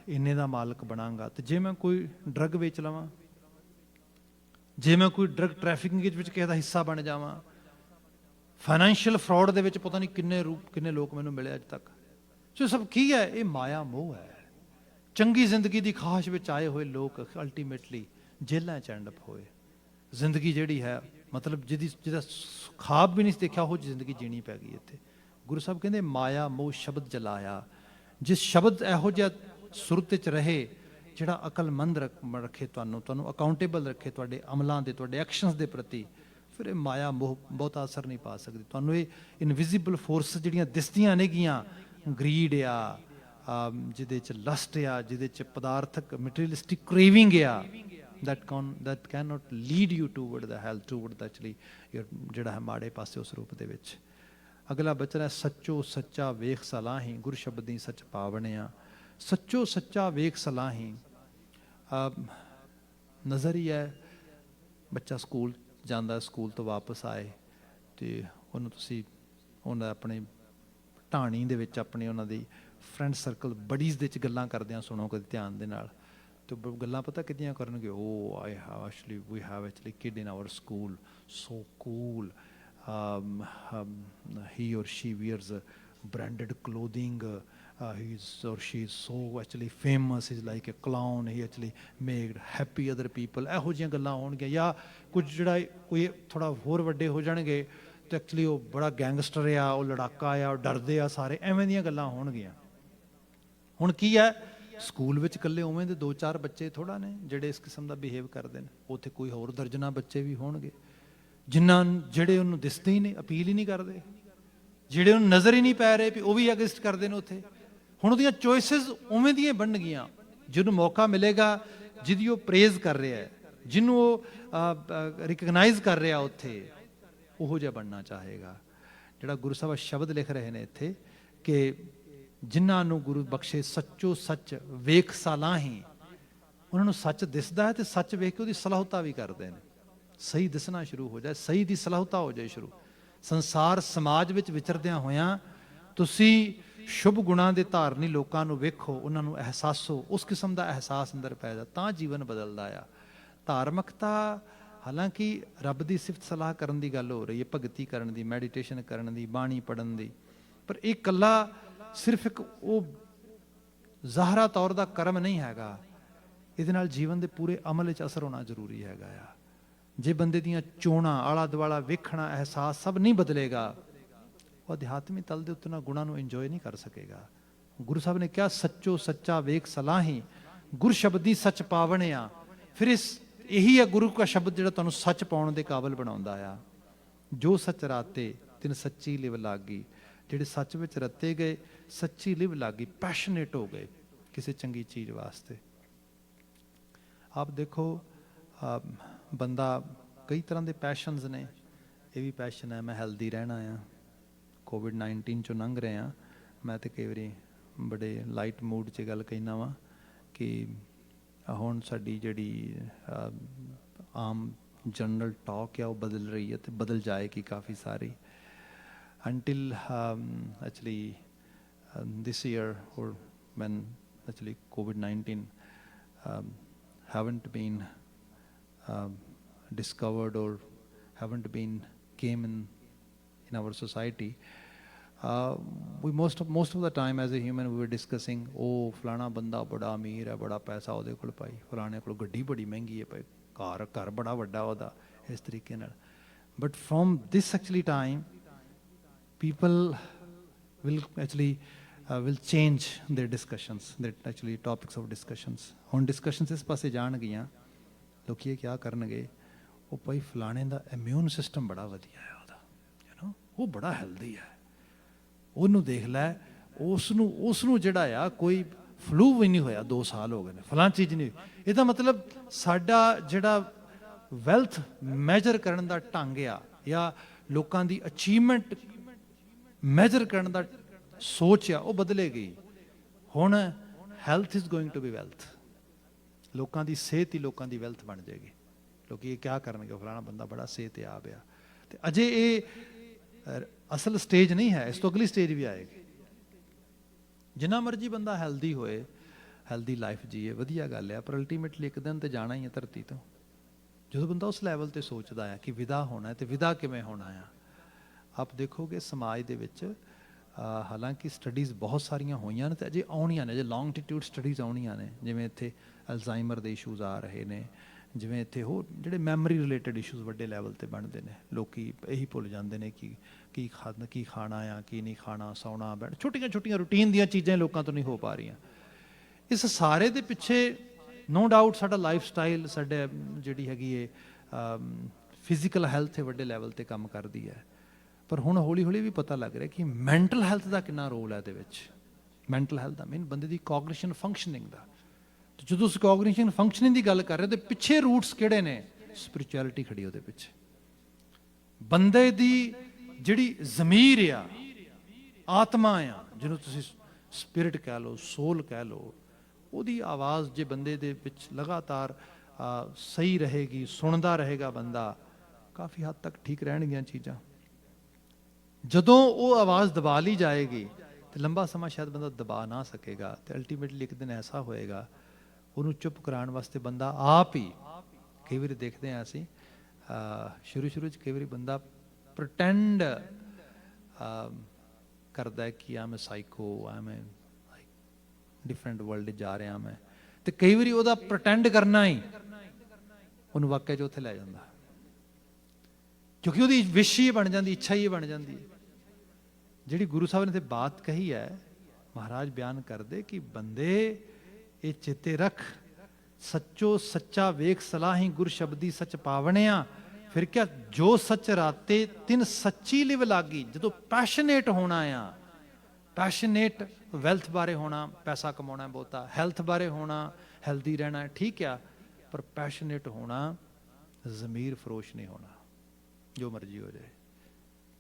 ਇੰਨੇ ਦਾ ਮਾਲਕ ਬਣਾਂਗਾ, ਅਤੇ ਜੇ ਮੈਂ ਕੋਈ ਡਰੱਗ ਵੇਚ ਲਵਾਂ, ਜੇ ਮੈਂ ਕੋਈ ਡਰੱਗ ਟਰੈਫਿਕਿੰਗ ਵਿੱਚ ਕਿਸੇ ਦਾ ਹਿੱਸਾ ਬਣ ਜਾਵਾਂ, ਫਾਈਨੈਂਸ਼ੀਅਲ ਫਰਾਡ ਦੇ ਵਿੱਚ ਪਤਾ ਨਹੀਂ ਕਿੰਨੇ ਲੋਕ ਮੈਨੂੰ ਮਿਲੇ ਅੱਜ ਤੱਕ। ਸੋ ਸਭ ਕੀ ਹੈ? ਇਹ ਮਾਇਆ ਮੋਹ ਹੈ। ਚੰਗੀ ਜ਼ਿੰਦਗੀ ਦੀ ਖਾਸ਼ ਵਿੱਚ ਆਏ ਹੋਏ ਲੋਕ ਅਲਟੀਮੇਟਲੀ ਜੇਲ੍ਹਾਂ 'ਚ ਐਂਡ ਅਪ ਹੋਏ। ਜ਼ਿੰਦਗੀ ਜਿਹੜੀ ਹੈ, ਮਤਲਬ ਜਿਹਦਾ ਖਾਬ ਵੀ ਨਹੀਂ ਦੇਖਿਆ, ਉਹ ਜ਼ਿੰਦਗੀ ਜੀਣੀ ਪੈ ਗਈ ਇੱਥੇ। ਗੁਰੂ ਸਾਹਿਬ ਕਹਿੰਦੇ ਮਾਇਆ ਮੋਹ ਸ਼ਬਦ ਜਲਾਇਆ। ਜਿਸ ਸ਼ਬਦ ਇਹੋ ਜਿਹਾ ਸੁਰਤ 'ਚ ਰਹੇ ਜਿਹੜਾ ਅਕਲਮੰਦ ਰੱਖੇ, ਤੁਹਾਨੂੰ ਅਕਾਊਂਟੇਬਲ ਰੱਖੇ ਤੁਹਾਡੇ ਅਮਲਾਂ ਦੇ, ਤੁਹਾਡੇ ਐਕਸ਼ਨਸ ਦੇ ਪ੍ਰਤੀ, ਫਿਰ ਇਹ ਮਾਇਆ ਮੋਹ ਬਹੁਤਾ ਅਸਰ ਨਹੀਂ ਪਾ ਸਕਦੀ ਤੁਹਾਨੂੰ। ਇਹ ਇਨਵਿਜ਼ੀਬਲ ਫੋਰਸ ਜਿਹੜੀਆਂ ਦਿਸਦੀਆਂ ਨੇਗੀਆਂ, ਗਰੀਡ ਆ, ਜਿਹਦੇ 'ਚ ਲਸਟ ਆ, ਜਿਹਦੇ 'ਚ ਪਦਾਰਥਕ ਮਟੀਰੀਅਲਿਸਟਿਕ ਕ੍ਰੇਵਿੰਗ ਆ, that cannot lead you toward the health, toward the actually ਜਿਹੜਾ ਹੈ ਮਾੜੇ ਪਾਸੇ ਉਸ ਰੂਪ ਦੇ ਵਿੱਚ। ਅਗਲਾ ਬਚਨ ਹੈ ਸੱਚੋ ਸੱਚਾ ਵੇਖ ਸਲਾਹੀ, ਗੁਰ ਸ਼ਬਦੀ ਸੱਚ ਪਾਵਣਿਆ। ਸੱਚੋ ਸੱਚਾ ਵੇਖ ਸਲਾਹੀ, ਨਜ਼ਰ ਹੀ ਹੈ। ਬੱਚਾ ਸਕੂਲ ਜਾਂਦਾ, ਸਕੂਲ ਤੋਂ ਵਾਪਸ ਆਏ ਅਤੇ ਉਹਨੂੰ ਤੁਸੀਂ ਉਹਨਾਂ ਆਪਣੇ ਢਾਣੀ ਦੇ ਵਿੱਚ ਆਪਣੀ ਉਹਨਾਂ ਦੀ ਫਰੈਂਡ ਸਰਕਲ ਬਡੀਜ਼ ਦੇ ਵਿੱਚ ਗੱਲਾਂ ਕਰਦਿਆਂ ਸੁਣੋ ਕਦੇ ਧਿਆਨ ਦੇ ਨਾਲ, ਅਤੇ ਗੱਲਾਂ ਪਤਾ ਕਿੱਦੀਆਂ ਕਰਨਗੇ, ਉਹ I have actually we have actually kid in our school, so cool, he or she wears branded clothing, he is or she is so actually famous, he is like a clown, he actually made happy other people। ਇਹੋ ਜਿਹੀਆਂ ਗੱਲਾਂ ਹੋਣਗੀਆਂ। ਜਾਂ ਕੁਝ ਜਿਹੜਾ ਕੋਈ ਥੋੜ੍ਹਾ ਹੋਰ ਵੱਡੇ ਹੋ ਜਾਣਗੇ ਅਤੇ ਐਕਚੁਅਲੀ ਉਹ ਬੜਾ ਗੈਂਗਸਟਰ ਆ, ਉਹ ਲੜਾਕਾ ਆ, ਉਹ ਡਰਦੇ ਆ ਸਾਰੇ, ਐਵੇਂ ਦੀਆਂ ਗੱਲਾਂ ਹੋਣਗੀਆਂ। ਹੁਣ ਕੀ ਹੈ, ਸਕੂਲ ਵਿੱਚ ਇਕੱਲੇ ਉਵੇਂ ਦੇ 2-4 ਬੱਚੇ ਥੋੜ੍ਹਾ ਨੇ ਜਿਹੜੇ ਇਸ ਕਿਸਮ ਦਾ ਬਿਹੇਵ ਕਰਦੇ ਨੇ, ਉੱਥੇ ਕੋਈ ਹੋਰ ਦਰਜਨਾਂ ਬੱਚੇ ਵੀ ਹੋਣਗੇ ਜਿਹੜੇ ਉਹਨੂੰ ਦਿਸਦੇ ਹੀ ਨਹੀਂ, ਅਪੀਲ ਹੀ ਨਹੀਂ ਕਰਦੇ, ਜਿਹੜੇ ਉਹਨੂੰ ਨਜ਼ਰ ਹੀ ਨਹੀਂ ਪੈ ਰਹੇ ਵੀ ਉਹ ਵੀ ਐਗਜ਼ਿਸਟ ਕਰਦੇ ਨੇ ਉੱਥੇ। ਹੁਣ ਉਹਦੀਆਂ ਚੋਇਸਿਸ ਉਵੇਂ ਦੀਆਂ ਬਣਨਗੀਆਂ। ਜਿਹਨੂੰ ਮੌਕਾ ਮਿਲੇਗਾ, ਜਿਹਦੀ ਉਹ ਪ੍ਰੇਜ਼ ਕਰ ਰਿਹਾ, ਜਿਹਨੂੰ ਉਹ ਰਿਕਗਨਾਈਜ਼ ਕਰ ਰਿਹਾ, ਉੱਥੇ ਉਹੋ ਜਿਹਾ ਬਣਨਾ ਚਾਹੇਗਾ। ਜਿਹੜਾ ਗੁਰੂ ਸਾਹਿਬ ਸ਼ਬਦ ਲਿਖ ਰਹੇ ਨੇ ਇੱਥੇ ਕਿ ਜਿਨ੍ਹਾਂ ਨੂੰ ਗੁਰੂ ਬਖਸ਼ੇ ਸੱਚੋ ਸੱਚ ਵੇਖ ਸਲਾਹੀ, ਉਹਨਾਂ ਨੂੰ ਸੱਚ ਦਿਸਦਾ ਹੈ ਅਤੇ ਸੱਚ ਵੇਖ ਕੇ ਉਹਦੀ ਸਲਾਹੁਤਾ ਵੀ ਕਰਦੇ ਨੇ। ਸਹੀ ਦਿਸਣਾ ਸ਼ੁਰੂ ਹੋ ਜਾਏ, ਸਹੀ ਦੀ ਸਲਾਹੁਤਾ ਹੋ ਜਾਏ ਸ਼ੁਰੂ। ਸੰਸਾਰ ਸਮਾਜ ਵਿੱਚ ਵਿਚਰਦਿਆਂ ਹੋਇਆਂ ਤੁਸੀਂ ਸ਼ੁਭ ਗੁਣਾਂ ਦੇ ਧਾਰਨੀ ਲੋਕਾਂ ਨੂੰ ਵੇਖੋ, ਉਹਨਾਂ ਨੂੰ ਅਹਿਸਾਸੋ, ਉਸ ਕਿਸਮ ਦਾ ਅਹਿਸਾਸ ਅੰਦਰ ਪੈ ਜਾ, ਤਾਂ ਜੀਵਨ ਬਦਲਦਾ ਆ। ਧਾਰਮਿਕਤਾ ਹਾਲਾਂਕਿ ਰੱਬ ਦੀ ਸਿਫਤ ਸਲਾਹ ਕਰਨ ਦੀ ਗੱਲ ਹੋ ਰਹੀ ਹੈ, ਭਗਤੀ ਕਰਨ ਦੀ, ਮੈਡੀਟੇਸ਼ਨ ਕਰਨ ਦੀ, ਬਾਣੀ ਪੜ੍ਹਨ ਦੀ, ਪਰ ਇਹ ਇਕੱਲਾ ਸਿਰਫ ਇੱਕ ਉਹ ਜ਼ਾਹਰਾ ਤੌਰ ਦਾ ਕਰਮ ਨਹੀਂ ਹੈਗਾ। ਇਹਦੇ ਨਾਲ ਜੀਵਨ ਦੇ ਪੂਰੇ ਅਮਲ ਵਿੱਚ ਅਸਰ ਹੋਣਾ ਜ਼ਰੂਰੀ ਹੈਗਾ ਆ। ਜੇ ਬੰਦੇ ਦੀਆਂ ਚੋਣਾਂ, ਆਲਾ ਦੁਆਲਾ ਵੇਖਣਾ, ਅਹਿਸਾਸ ਸਭ ਨਹੀਂ ਬਦਲੇਗਾ, ਉਹ ਅਧਿਆਤਮੀ ਤਲ ਦੇ ਉੱਤੇ ਉਹਨਾਂ ਗੁਣਾਂ ਨੂੰ ਇੰਜੋਏ ਨਹੀਂ ਕਰ ਸਕੇਗਾ। ਗੁਰੂ ਸਾਹਿਬ ਨੇ ਕਿਹਾ ਸੱਚੋ ਸੱਚਾ ਵੇਖ ਸਲਾਹੀ, ਗੁਰ ਸ਼ਬਦੀ ਸੱਚ ਪਾਵਣਿਆ। ਫਿਰ ਇਹੀ ਹੈ ਗੁਰੂ ਦਾ ਸ਼ਬਦ ਜਿਹੜਾ ਤੁਹਾਨੂੰ ਸੱਚ ਪਾਉਣ ਦੇ ਕਾਬਲ ਬਣਾਉਂਦਾ ਆ। ਜੋ ਸੱਚ ਰਾਤੇ ਤਿਨ ਸੱਚੀ ਲਿਵ ਲਾਗੀ, ਜਿਹੜੇ ਸੱਚ ਵਿੱਚ ਰੱਤੇ ਗਏ ਸੱਚੀ ਲਿਵ ਲਾਗੀ, ਪੈਸ਼ਨੇਟ ਹੋ ਗਏ ਕਿਸੇ ਚੰਗੀ ਚੀਜ਼ ਵਾਸਤੇ। ਆਪ ਦੇਖੋ ਬੰਦਾ ਕਈ ਤਰ੍ਹਾਂ ਦੇ ਪੈਸ਼ਨਸ ਨੇ। ਇਹ ਵੀ ਪੈਸ਼ਨ ਹੈ ਮੈਂ ਹੈਲਦੀ ਰਹਿਣਾ ਆ, ਕੋਵਿਡ-19 ਚੋਂ ਲੰਘ ਰਹੇ ਹਾਂ। ਮੈਂ ਤਾਂ ਕਈ ਵਾਰੀ ਬੜੇ ਲਾਈਟ ਮੂਡ 'ਚ ਗੱਲ ਕਹਿਣਾ ਵਾਂ ਕਿ ਹੁਣ ਸਾਡੀ ਜਿਹੜੀ ਆਮ ਜਨਰਲ ਟਾਕ ਆ ਉਹ ਬਦਲ ਰਹੀ ਹੈ ਅਤੇ ਬਦਲ ਜਾਏਗੀ ਕਾਫੀ ਸਾਰੀ। until actually this year, or when actually COVID-19 haven't been discovered or haven't been came in our society. We most of the time as a human we were discussing, oh फलाना बंदा बड़ा अमीर है, बड़ा पैसा ਉਹਦੇ ਕੋਲ ਭਾਈ, फलाने ਕੋਲ ਗੱਡੀ ਬੜੀ ਮਹਿੰਗੀ ਹੈ ਭਾਈ, ਘਰ ਬੜਾ ਵੱਡਾ ਉਹਦਾ, ਇਸ ਤਰੀਕੇ ਨਾਲ. But from this actually time, people will actually will change their discussions, their actually topics of discussions. ਹੁਣ discussions ਇਸ ਪਾਸੇ ਜਾਣਗੀਆਂ, ਲੋਕੀ ਇਹ ਕਿਆ ਕਰਨਗੇ, ਉਹ ਭਾਈ ਫਲਾਣੇ ਦਾ ਇਮਿਊਨ ਸਿਸਟਮ ਬੜਾ ਵਧੀਆ ਹੈ ਉਹਦਾ, ਉਹ ਬੜਾ ਹੈਲਦੀ ਹੈ, ਉਹਨੂੰ ਦੇਖ ਲੈ, ਉਸ ਨੂੰ ਜਿਹੜਾ ਆ ਕੋਈ ਫਲੂ ਵੀ ਨਹੀਂ ਹੋਇਆ 2 ਸਾਲ ਹੋ ਗਏ ਨੇ, ਫਲਾਂ ਚੀਜ਼ ਨਹੀਂ ਹੋਈ. ਇਹਦਾ ਮਤਲਬ ਸਾਡਾ ਜਿਹੜਾ ਵੈਲਥ ਮੈਜਰ ਕਰਨ ਦਾ ਢੰਗ ਆ, ਜਾਂ ਲੋਕਾਂ ਦੀ ਅਚੀਵਮੈਂਟ ਮੈਜਰ ਕਰਨ ਦਾ ਸੋਚ ਆ, ਉਹ ਬਦਲੇਗੀ. ਹੁਣ health is going to be wealth. ਲੋਕਾਂ ਦੀ ਸਿਹਤ ਹੀ ਲੋਕਾਂ ਦੀ ਵੈਲਥ ਬਣ ਜਾਏਗੀ. ਲੋਕੀ ਇਹ ਕਿਆ ਕਰਨਗੇ, ਫਲਾਣਾ ਬੰਦਾ ਬੜਾ ਸਿਹਤਯਾਬ ਆ. ਤੇ ਅਜੇ ਇਹ ਅਸਲ ਸਟੇਜ ਨਹੀਂ ਹੈ, ਇਸ ਤੋਂ ਅਗਲੀ ਸਟੇਜ ਵੀ ਆਏਗੀ. ਜਿੰਨਾ ਮਰਜੀ ਬੰਦਾ ਹੈਲਦੀ ਹੋਏ, ਹੈਲਦੀ ਲਾਈਫ ਜੀਏ, ਵਧੀਆ ਗੱਲ ਆ, ਪਰ ਅਲਟੀਮੇਟਲੀ ਇੱਕ ਦਿਨ ਤੇ ਜਾਣਾ ਹੀ ਹੈ ਧਰਤੀ ਤੋਂ. ਜਦੋਂ ਬੰਦਾ ਉਸ ਲੈਵਲ ਤੇ ਸੋਚਦਾ ਹੈ ਕਿ ਵਿਦਾ ਹੋਣਾ ਹੈ, ਤੇ ਵਿਦਾ ਕਿਵੇਂ ਹੋਣਾ ਆ, ਆਪ ਦੇਖੋਗੇ ਸਮਾਜ ਦੇ ਵਿੱਚ ਹਾਲਾਂਕਿ ਸਟੱਡੀਜ਼ ਬਹੁਤ ਸਾਰੀਆਂ ਹੋਈਆਂ ਨੇ, ਤੇ ਅਜੇ ਆਉਣੀਆਂ ਨੇ, ਅਜੇ ਲੌਂਗਟੀਟਿਊਡ ਸਟੱਡੀਜ਼ ਆਉਣੀਆਂ ਨੇ. ਜਿਵੇਂ ਇੱਥੇ ਅਲਜ਼ਾਈਮਰ ਦੇ ਇਸ਼ੂਜ਼ ਆ ਰਹੇ ਨੇ, ਜਿਵੇਂ ਇੱਥੇ ਹੋਰ ਜਿਹੜੇ ਮੈਮਰੀ ਰਿਲੇਟਡ ਇਸ਼ੂਜ਼ ਵੱਡੇ ਲੈਵਲ ਤੇ ਬਣਦੇ ਨੇ. ਲੋਕੀ ਇਹੀ ਭੁੱਲ ਜਾਂਦੇ ਨੇ ਕਿ ਕੀ ਖਾਣਾ ਆ, ਕੀ ਨਹੀਂ ਖਾਣਾ, ਸੌਣਾ ਬੈਠ, ਛੋਟੀਆਂ ਰੂਟੀਨ ਦੀਆਂ ਚੀਜ਼ਾਂ ਲੋਕਾਂ ਤੋਂ ਨਹੀਂ ਹੋ ਪਾ ਰਹੀਆਂ. ਇਸ ਸਾਰੇ ਦੇ ਪਿੱਛੇ ਨੋ ਡਾਊਟ ਸਾਡਾ ਲਾਈਫ ਸਟਾਈਲ, ਸਾਡੇ ਜਿਹੜੀ ਹੈਗੀ ਹੈ ਫਿਜ਼ੀਕਲ ਹੈਲਥ ਹੈ ਵੱਡੇ ਲੈਵਲ ਤੇ ਕੰਮ ਕਰਦੀ ਹੈ. ਪਰ ਹੁਣ ਹੌਲੀ ਹੌਲੀ ਵੀ ਪਤਾ ਲੱਗ ਰਿਹਾ ਕਿ ਮੈਂਟਲ ਹੈਲਥ ਦਾ ਕਿੰਨਾ ਰੋਲ ਹੈ ਇਹਦੇ ਵਿੱਚ. ਮੈਂਟਲ ਹੈਲਥ ਦਾ ਮੀਨ ਬੰਦੇ ਦੀ ਕੋਗਨੀਸ਼ਨ ਫੰਕਸ਼ਨਿੰਗ ਦਾ. ਜਦੋਂ ਤੁਸੀਂ ਕੋਗਨੀਸ਼ਨ ਫੰਕਸ਼ਨਿੰਗ ਦੀ ਗੱਲ ਕਰ ਰਹੇ ਹੋ, ਤੇ ਪਿੱਛੇ ਰੂਟਸ ਕਿਹੜੇ ਨੇ? ਸਪਿਰਿਚੁਅਲਿਟੀ ਖੜੀ ਉਹਦੇ ਪਿੱਛੇ. ਬੰਦੇ ਦੀ ਜਿਹੜੀ ਜ਼ਮੀਰ ਆ, ਆਤਮਾ ਆ, ਜਿਹਨੂੰ ਤੁਸੀਂ ਸਪਿਰਿਟ ਕਹਿ ਲਓ, ਸੋਲ ਕਹਿ ਲਓ, ਉਹਦੀ ਆਵਾਜ਼ ਜੇ ਬੰਦੇ ਦੇ ਵਿੱਚ ਲਗਾਤਾਰ ਸਹੀ ਰਹੇਗੀ, ਸੁਣਦਾ ਰਹੇਗਾ ਬੰਦਾ, ਕਾਫੀ ਹੱਦ ਤੱਕ ਠੀਕ ਰਹਿਣਗੀਆਂ ਚੀਜ਼ਾਂ. ਜਦੋਂ ਉਹ ਆਵਾਜ਼ ਦਬਾ ਲਈ ਜਾਏਗੀ ਤੇ ਲੰਬਾ ਸਮਾਂ ਸ਼ਾਇਦ ਬੰਦਾ ਦਬਾ ਨਾ ਸਕੇਗਾ, ਤੇ ਅਲਟੀਮੇਟਲੀ ਇੱਕ ਦਿਨ ਐਸਾ ਹੋਏਗਾ ਉਹਨੂੰ ਚੁੱਪ ਕਰਾਉਣ ਵਾਸਤੇ ਬੰਦਾ ਆਪ ਹੀ. ਕਈ ਵਾਰੀ ਦੇਖਦੇ ਹਾਂ ਅਸੀਂ ਸ਼ੁਰੂ 'ਚ ਕਈ ਵਾਰੀ ਬੰਦਾ ਪ੍ਰਟੈਂਡ ਕਰਦਾ ਹੈ ਕਿ ਮੈਂ ਸਾਈਕੋ, ਮੈਂ ਡਿਫਰੈਂਟ ਵਰਲਡ ਜਾ ਰਿਹਾ ਮੈਂ, ਤੇ ਕਈ ਵਾਰੀ ਉਹਦਾ ਪ੍ਰਟੈਂਡ ਕਰਨਾ ਹੀ ਉਹਨੂੰ ਵਾਕਿਆ 'ਚ ਉੱਥੇ ਲੈ ਜਾਂਦਾ, ਕਿਉਂਕਿ ਉਹਦੀ ਵਿਸ਼ ਹੀ ਬਣ ਜਾਂਦੀ, ਇੱਛਾ ਹੀ ਬਣ ਜਾਂਦੀ ਹੈ. ਜਿਹੜੀ ਗੁਰੂ ਸਾਹਿਬ ਨੇ ਤੇ ਬਾਤ ਕਹੀ ਹੈ, ਮਹਾਰਾਜ ਬਿਆਨ ਕਰਦੇ ਕਿ ਬੰਦੇ ਇਹ ਚੇਤੇ ਰੱਖ, ਸੱਚੋ ਸੱਚਾ ਵੇਖ ਸਲਾਹੀ ਗੁਰ ਸ਼ਬਦੀ ਸੱਚ ਪਾਵਣਿਆ. ਫਿਰ ਕਿਆ ਜੋ ਸੱਚ ਰਾਤੇ ਤਿਨ ਸੱਚੀ ਲਿਵ ਲਾਗੀ. ਜਦੋਂ ਪੈਸ਼ਨੇਟ ਹੋਣਾ ਆ, ਪੈਸ਼ਨੇਟ ਵੈਲਥ ਬਾਰੇ ਹੋਣਾ, ਪੈਸਾ ਕਮਾਉਣਾ ਬਹੁਤਾ, ਹੈਲਥ ਬਾਰੇ ਹੋਣਾ, ਹੈਲਦੀ ਰਹਿਣਾ, ਠੀਕ ਆ, ਪਰ ਪੈਸ਼ਨੇਟ ਹੋਣਾ, ਜ਼ਮੀਰ ਫਰੋਸ਼ ਨਹੀਂ ਹੋਣਾ. ਜੋ ਮਰਜ਼ੀ ਹੋ ਜਾਏ,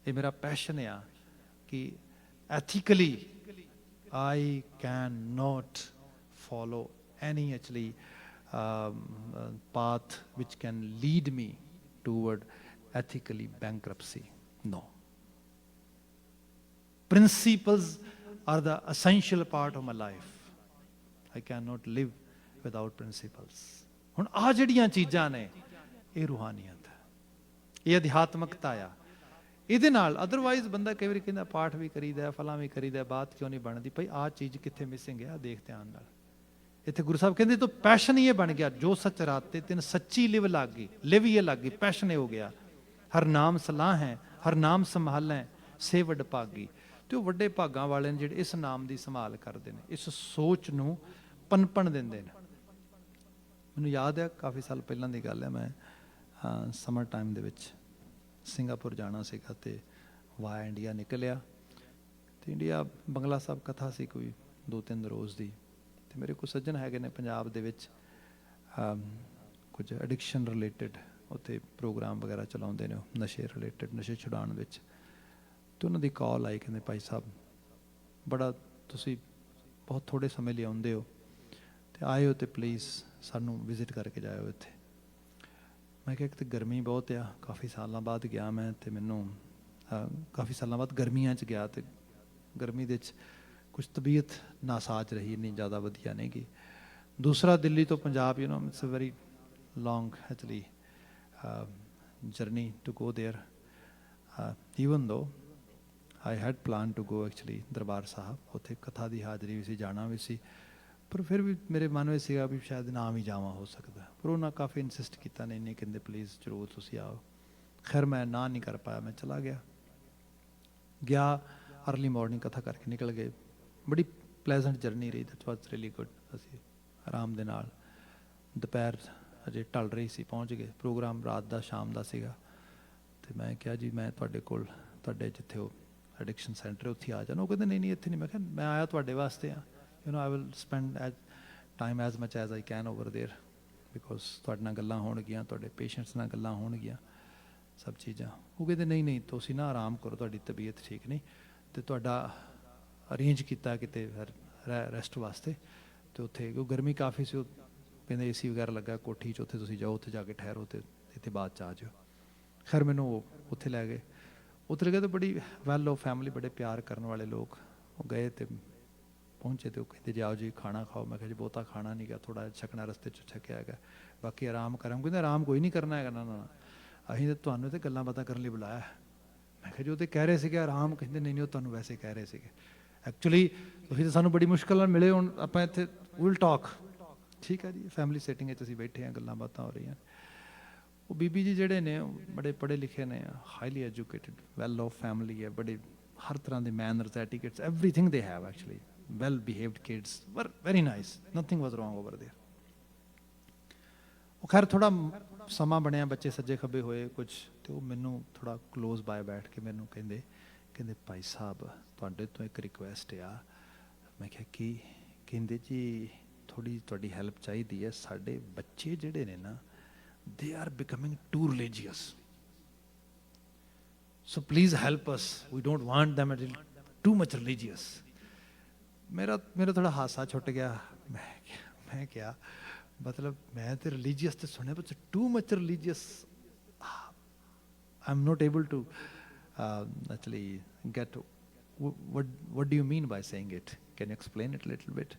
ਇਹ ਮੇਰਾ ਪੈਸ਼ਨ ਆ ਕਿ ethically I cannot follow any actually path which can lead me toward ethically bankruptcy. No. Principles are the essential part of my life. I cannot live without principles. ਹੁਣ ਆਹ ਜਿਹੜੀਆਂ ਚੀਜ਼ਾਂ ਨੇ, ਇਹ ਰੂਹਾਨੀਅਤ ਹੈ, ਇਹ ਅਧਿਆਤਮਕਤਾ ਆ. ਇਹਦੇ ਨਾਲ ਅਦਰਵਾਈਜ਼ ਬੰਦਾ ਕਈ ਵਾਰੀ ਕਹਿੰਦਾ ਪਾਠ ਵੀ ਕਰੀਦਾ, ਫਲਾਂ ਵੀ ਕਰੀਦਾ, ਬਾਤ ਕਿਉਂ ਨਹੀਂ ਬਣਦੀ? ਭਾਈ ਆਹ ਚੀਜ਼ ਕਿੱਥੇ ਮਿਸਿੰਗ ਹੈ, ਦੇਖ ਧਿਆਨ ਨਾਲ. ਇੱਥੇ ਗੁਰੂ ਸਾਹਿਬ ਕਹਿੰਦੇ ਤੋ ਪੈਸ਼ਨ ਹੀ ਇਹ ਬਣ ਗਿਆ, ਜੋ ਸੱਚ ਰਾਤੇ ਤਿੰਨ ਸੱਚੀ ਲਿਵ ਲੱਗ ਗਈ, ਲਿਵ ਇਹ ਲੱਗ ਗਈ, ਪੈਸ਼ਨ ਇਹ ਹੋ ਗਿਆ. ਹਰ ਨਾਮ ਸਲਾਹ ਹੈ, ਹਰ ਨਾਮ ਸੰਭਾਲੈ ਸੇ ਵੱਡ ਭਾਗੀ. ਤੇ ਉਹ ਵੱਡੇ ਭਾਗਾਂ ਵਾਲੇ ਨੇ ਜਿਹੜੇ ਇਸ ਨਾਮ ਦੀ ਸੰਭਾਲ ਕਰਦੇ ਨੇ, ਇਸ ਸੋਚ ਨੂੰ ਪਨਪਣ ਦਿੰਦੇ ਨੇ. ਮੈਨੂੰ ਯਾਦ ਹੈ ਕਾਫੀ ਸਾਲ ਪਹਿਲਾਂ ਦੀ ਗੱਲ ਹੈ, ਮੈਂ ਸਮਰ ਟਾਈਮ ਦੇ ਵਿੱਚ ਸਿੰਗਾਪੁਰ ਜਾਣਾ ਸੀਗਾ, ਤੇ ਵਾਇਆ ਇੰਡੀਆ ਨਿਕਲਿਆ, ਤੇ ਇੰਡੀਆ ਬੰਗਲਾ ਸਾਹਿਬ ਕਥਾ ਸੀ ਕੋਈ 2-3 ਰੋਜ਼ ਦੀ. ਤੇ ਮੇਰੇ ਕੋਲ ਸੱਜਣ ਹੈਗੇ ਨੇ ਪੰਜਾਬ ਦੇ ਵਿੱਚ, ਕੁਝ ਐਡਿਕਸ਼ਨ ਰਿਲੇਟਡ ਉੱਥੇ ਪ੍ਰੋਗਰਾਮ ਵਗੈਰਾ ਚਲਾਉਂਦੇ ਨੇ, ਨਸ਼ੇ ਰਿਲੇਟਡ, ਨਸ਼ੇ ਛੁਡਾਉਣ ਵਿੱਚ. ਤੇ ਉਹਨਾਂ ਦੀ ਕਾਲ ਆਈ, ਕਹਿੰਦੇ ਭਾਈ ਸਾਹਿਬ ਬੜਾ ਤੁਸੀਂ ਬਹੁਤ ਥੋੜ੍ਹੇ ਸਮੇਂ ਲਈ ਆਉਂਦੇ ਹੋ, ਤੇ ਆਏ ਹੋ, ਤੇ ਪਲੀਜ਼ ਸਾਨੂੰ ਵਿਜ਼ਿਟ ਕਰਕੇ ਜਾਇਓ ਇੱਥੇ. ਮੈਂ ਕਿਹਾ ਇੱਕ ਤਾਂ ਗਰਮੀ ਬਹੁਤ ਆ, ਕਾਫੀ ਸਾਲਾਂ ਬਾਅਦ ਗਿਆ ਮੈਂ, ਤੇ ਮੈਨੂੰ ਕਾਫੀ ਸਾਲਾਂ ਬਾਅਦ ਗਰਮੀਆਂ 'ਚ ਗਿਆ, ਤੇ ਗਰਮੀ ਦੇ 'ਚ ਕੁਛ ਤਬੀਅਤ ਨਾਸਾਜ ਰਹੀ, ਇੰਨੀ ਜ਼ਿਆਦਾ ਵਧੀਆ ਨਹੀਂ ਗਈ. ਦੂਸਰਾ ਦਿੱਲੀ ਤੋਂ Punjab, it's a very long actually journey to go there, even though I had planned to go actually Darbar Sahib, ਉੱਥੇ ਕਥਾ ਦੀ ਹਾਜ਼ਰੀ ਵੀ ਸੀ, ਜਾਣਾ ਵੀ ਸੀ, ਪਰ ਫਿਰ ਵੀ ਮੇਰੇ ਮਨ ਵਿੱਚ ਸੀਗਾ ਵੀ ਸ਼ਾਇਦ ਨਾ ਵੀ ਜਾਵਾਂ, ਹੋ ਸਕਦਾ। ਪਰ ਉਹਨਾਂ ਕਾਫੀ ਇਨਸਿਸਟ ਕੀਤਾ, ਨਹੀਂ ਨਹੀਂ ਕਹਿੰਦੇ ਪਲੀਜ਼ ਜ਼ਰੂਰ ਤੁਸੀਂ ਆਓ। ਖੈਰ ਮੈਂ ਨਾ ਨਹੀਂ ਕਰ ਪਾਇਆ, ਮੈਂ ਚਲਾ ਗਿਆ ਅਰਲੀ ਮਾਰਨਿੰਗ ਕਥਾ ਕਰਕੇ ਨਿਕਲ ਗਏ। ਬੜੀ ਪਲੈਜ਼ੈਂਟ ਜਰਨੀ ਰਹੀ, ਦੈਟ ਵਾਜ਼ ਰੀਲੀ ਗੁੱਡ। ਅਸੀਂ ਆਰਾਮ ਦੇ ਨਾਲ ਦੁਪਹਿਰ ਅਜੇ ਢਲ ਰਹੀ ਸੀ, ਪਹੁੰਚ ਗਏ। ਪ੍ਰੋਗਰਾਮ ਰਾਤ ਦਾ ਸ਼ਾਮ ਦਾ ਸੀਗਾ, ਅਤੇ ਮੈਂ ਕਿਹਾ ਜੀ ਮੈਂ ਤੁਹਾਡੇ ਕੋਲ, ਤੁਹਾਡੇ ਜਿੱਥੇ ਉਹ ਐਡਿਕਸ਼ਨ ਸੈਂਟਰ ਉੱਥੇ ਆ ਜਾਣਾ। ਉਹ ਕਹਿੰਦੇ ਨਹੀਂ ਨਹੀਂ ਇੱਥੇ ਨਹੀਂ। ਮੈਂ ਕਿਹਾ ਮੈਂ ਆਇਆ ਤੁਹਾਡੇ ਵਾਸਤੇ ਆ, you know I will spend time as much as I can over there, because ਤੁਹਾਡੇ ਨਾਲ ਗੱਲਾਂ ਹੋਣਗੀਆਂ, ਤੁਹਾਡੇ ਪੇਸ਼ੈਂਟਸ ਨਾਲ ਗੱਲਾਂ ਹੋਣਗੀਆਂ, ਸਭ ਚੀਜ਼ਾਂ। ਉਹ ਕਹਿੰਦੇ ਨਹੀਂ ਨਹੀਂ ਤੁਸੀਂ ਨਾ ਆਰਾਮ ਕਰੋ, ਤੁਹਾਡੀ ਤਬੀਅਤ ਠੀਕ ਨਹੀਂ, ਅਤੇ ਤੁਹਾਡਾ ਅਰੇਂਜ ਕੀਤਾ ਕਿਤੇ ਰੈਸਟ ਵਾਸਤੇ, ਅਤੇ ਉੱਥੇ ਕਿਉਂ ਗਰਮੀ ਕਾਫੀ ਸੀ, ਉਹ ਕਹਿੰਦੇ ਏ ਸੀ ਵਗੈਰਾ ਲੱਗਾ ਕੋਠੀ 'ਚ, ਉੱਥੇ ਤੁਸੀਂ ਜਾਓ, ਉੱਥੇ ਜਾ ਕੇ ਠਹਿਰੋ ਅਤੇ ਇੱਥੇ ਬਾਅਦ 'ਚ ਆ ਜਾਓ। ਖੈਰ ਮੈਨੂੰ ਉਹ ਉੱਥੇ ਲੈ ਗਏ। ਉੱਥੇ ਲੱਗੇ ਤਾਂ ਬੜੀ ਵੈਲ ਆਫ ਫੈਮਿਲੀ, ਬੜੇ ਪਿਆਰ ਕਰਨ ਵਾਲੇ ਲੋਕ। ਉਹ ਗਏ ਅਤੇ ਪਹੁੰਚੇ ਅਤੇ ਉਹ ਕਹਿੰਦੇ ਜਾਓ ਜੀ ਖਾਣਾ ਖਾਓ। ਮੈਂ ਕਿਹਾ ਜੀ ਬਹੁਤਾ ਖਾਣਾ ਨਹੀਂ ਗਾ, ਥੋੜ੍ਹਾ ਜਿਹਾ ਛਕਣਾ ਰਸਤੇ 'ਚ ਛਕਿਆ ਹੈਗਾ, ਬਾਕੀ ਆਰਾਮ ਕਰਾਂਗੇ। ਕਹਿੰਦੇ ਆਰਾਮ ਕੋਈ ਨਹੀਂ ਕਰਨਾ ਹੈਗਾ, ਨਾ ਨਾ ਅਸੀਂ ਤਾਂ ਤੁਹਾਨੂੰ ਤਾਂ ਗੱਲਾਂ ਬਾਤਾਂ ਕਰਨ ਲਈ ਬੁਲਾਇਆ। ਮੈਂ ਕਿਹਾ ਜੀ ਉਹ ਤਾਂ ਕਹਿ ਰਹੇ ਸੀਗੇ ਆਰਾਮ, ਕਹਿੰਦੇ ਨਹੀਂ ਨਹੀਂ ਉਹ ਤੁਹਾਨੂੰ ਵੈਸੇ ਕਹਿ ਰਹੇ ਸੀਗੇ, ਐਕਚੁਅਲੀ ਤੁਸੀਂ ਤਾਂ ਸਾਨੂੰ ਬੜੀ ਮੁਸ਼ਕਿਲ ਨਾਲ ਮਿਲੇ, ਹੁਣ ਆਪਾਂ ਇੱਥੇ ਵਿਲ ਟਾਕ। ਠੀਕ ਹੈ ਜੀ, ਫੈਮਿਲੀ ਸੈਟਿੰਗ ਵਿੱਚ ਅਸੀਂ ਬੈਠੇ ਹਾਂ, ਗੱਲਾਂ ਬਾਤਾਂ ਹੋ ਰਹੀਆਂ। ਉਹ ਬੀਬੀ ਜੀ ਜਿਹੜੇ ਨੇ ਬੜੇ ਪੜ੍ਹੇ ਲਿਖੇ ਨੇ, highly educated, well off family ਹੈ, ਬੜੇ ਹਰ ਤਰ੍ਹਾਂ ਦੇ manners, etiquettes, everything they have actually, well behaved kids, were very nice, nothing was wrong over there. ਉਹ ਖੈਰ ਥੋੜ੍ਹਾ ਸਮਾਂ ਬਣਿਆ, ਬੱਚੇ ਸੱਜੇ ਖੱਬੇ ਹੋਏ ਕੁਝ, ਅਤੇ ਉਹ ਮੈਨੂੰ ਥੋੜ੍ਹਾ ਕਲੋਜ਼ ਬਾਏ ਬੈਠ ਕੇ ਮੈਨੂੰ ਕਹਿੰਦੇ ਭਾਈ ਸਾਹਿਬ ਤੁਹਾਡੇ ਤੋਂ ਇੱਕ ਰਿਕੁਐਸਟ ਆ। ਮੈਂ ਕਿਹਾ ਕੀ? ਕਹਿੰਦੇ ਜੀ ਥੋੜ੍ਹੀ ਤੁਹਾਡੀ ਹੈਲਪ ਚਾਹੀਦੀ ਹੈ, ਸਾਡੇ ਬੱਚੇ ਜਿਹੜੇ ਨੇ ਨਾ they are becoming too religious, so please help us, we don't want them too much religious। ਮੇਰਾ ਥੋੜਾ ਹਾਸਾ ਛੁੱਟ ਗਿਆ। ਮੈਂ ਕਿਹਾ ਮਤਲਬ ਮੈਂ ਤੇ ਰਿਲੀਜੀਅਸ ਤੇ ਸੁਣਿਆ, ਪਰ too much religious I am not able to actually get what do you mean by saying it, can you explain it a little bit।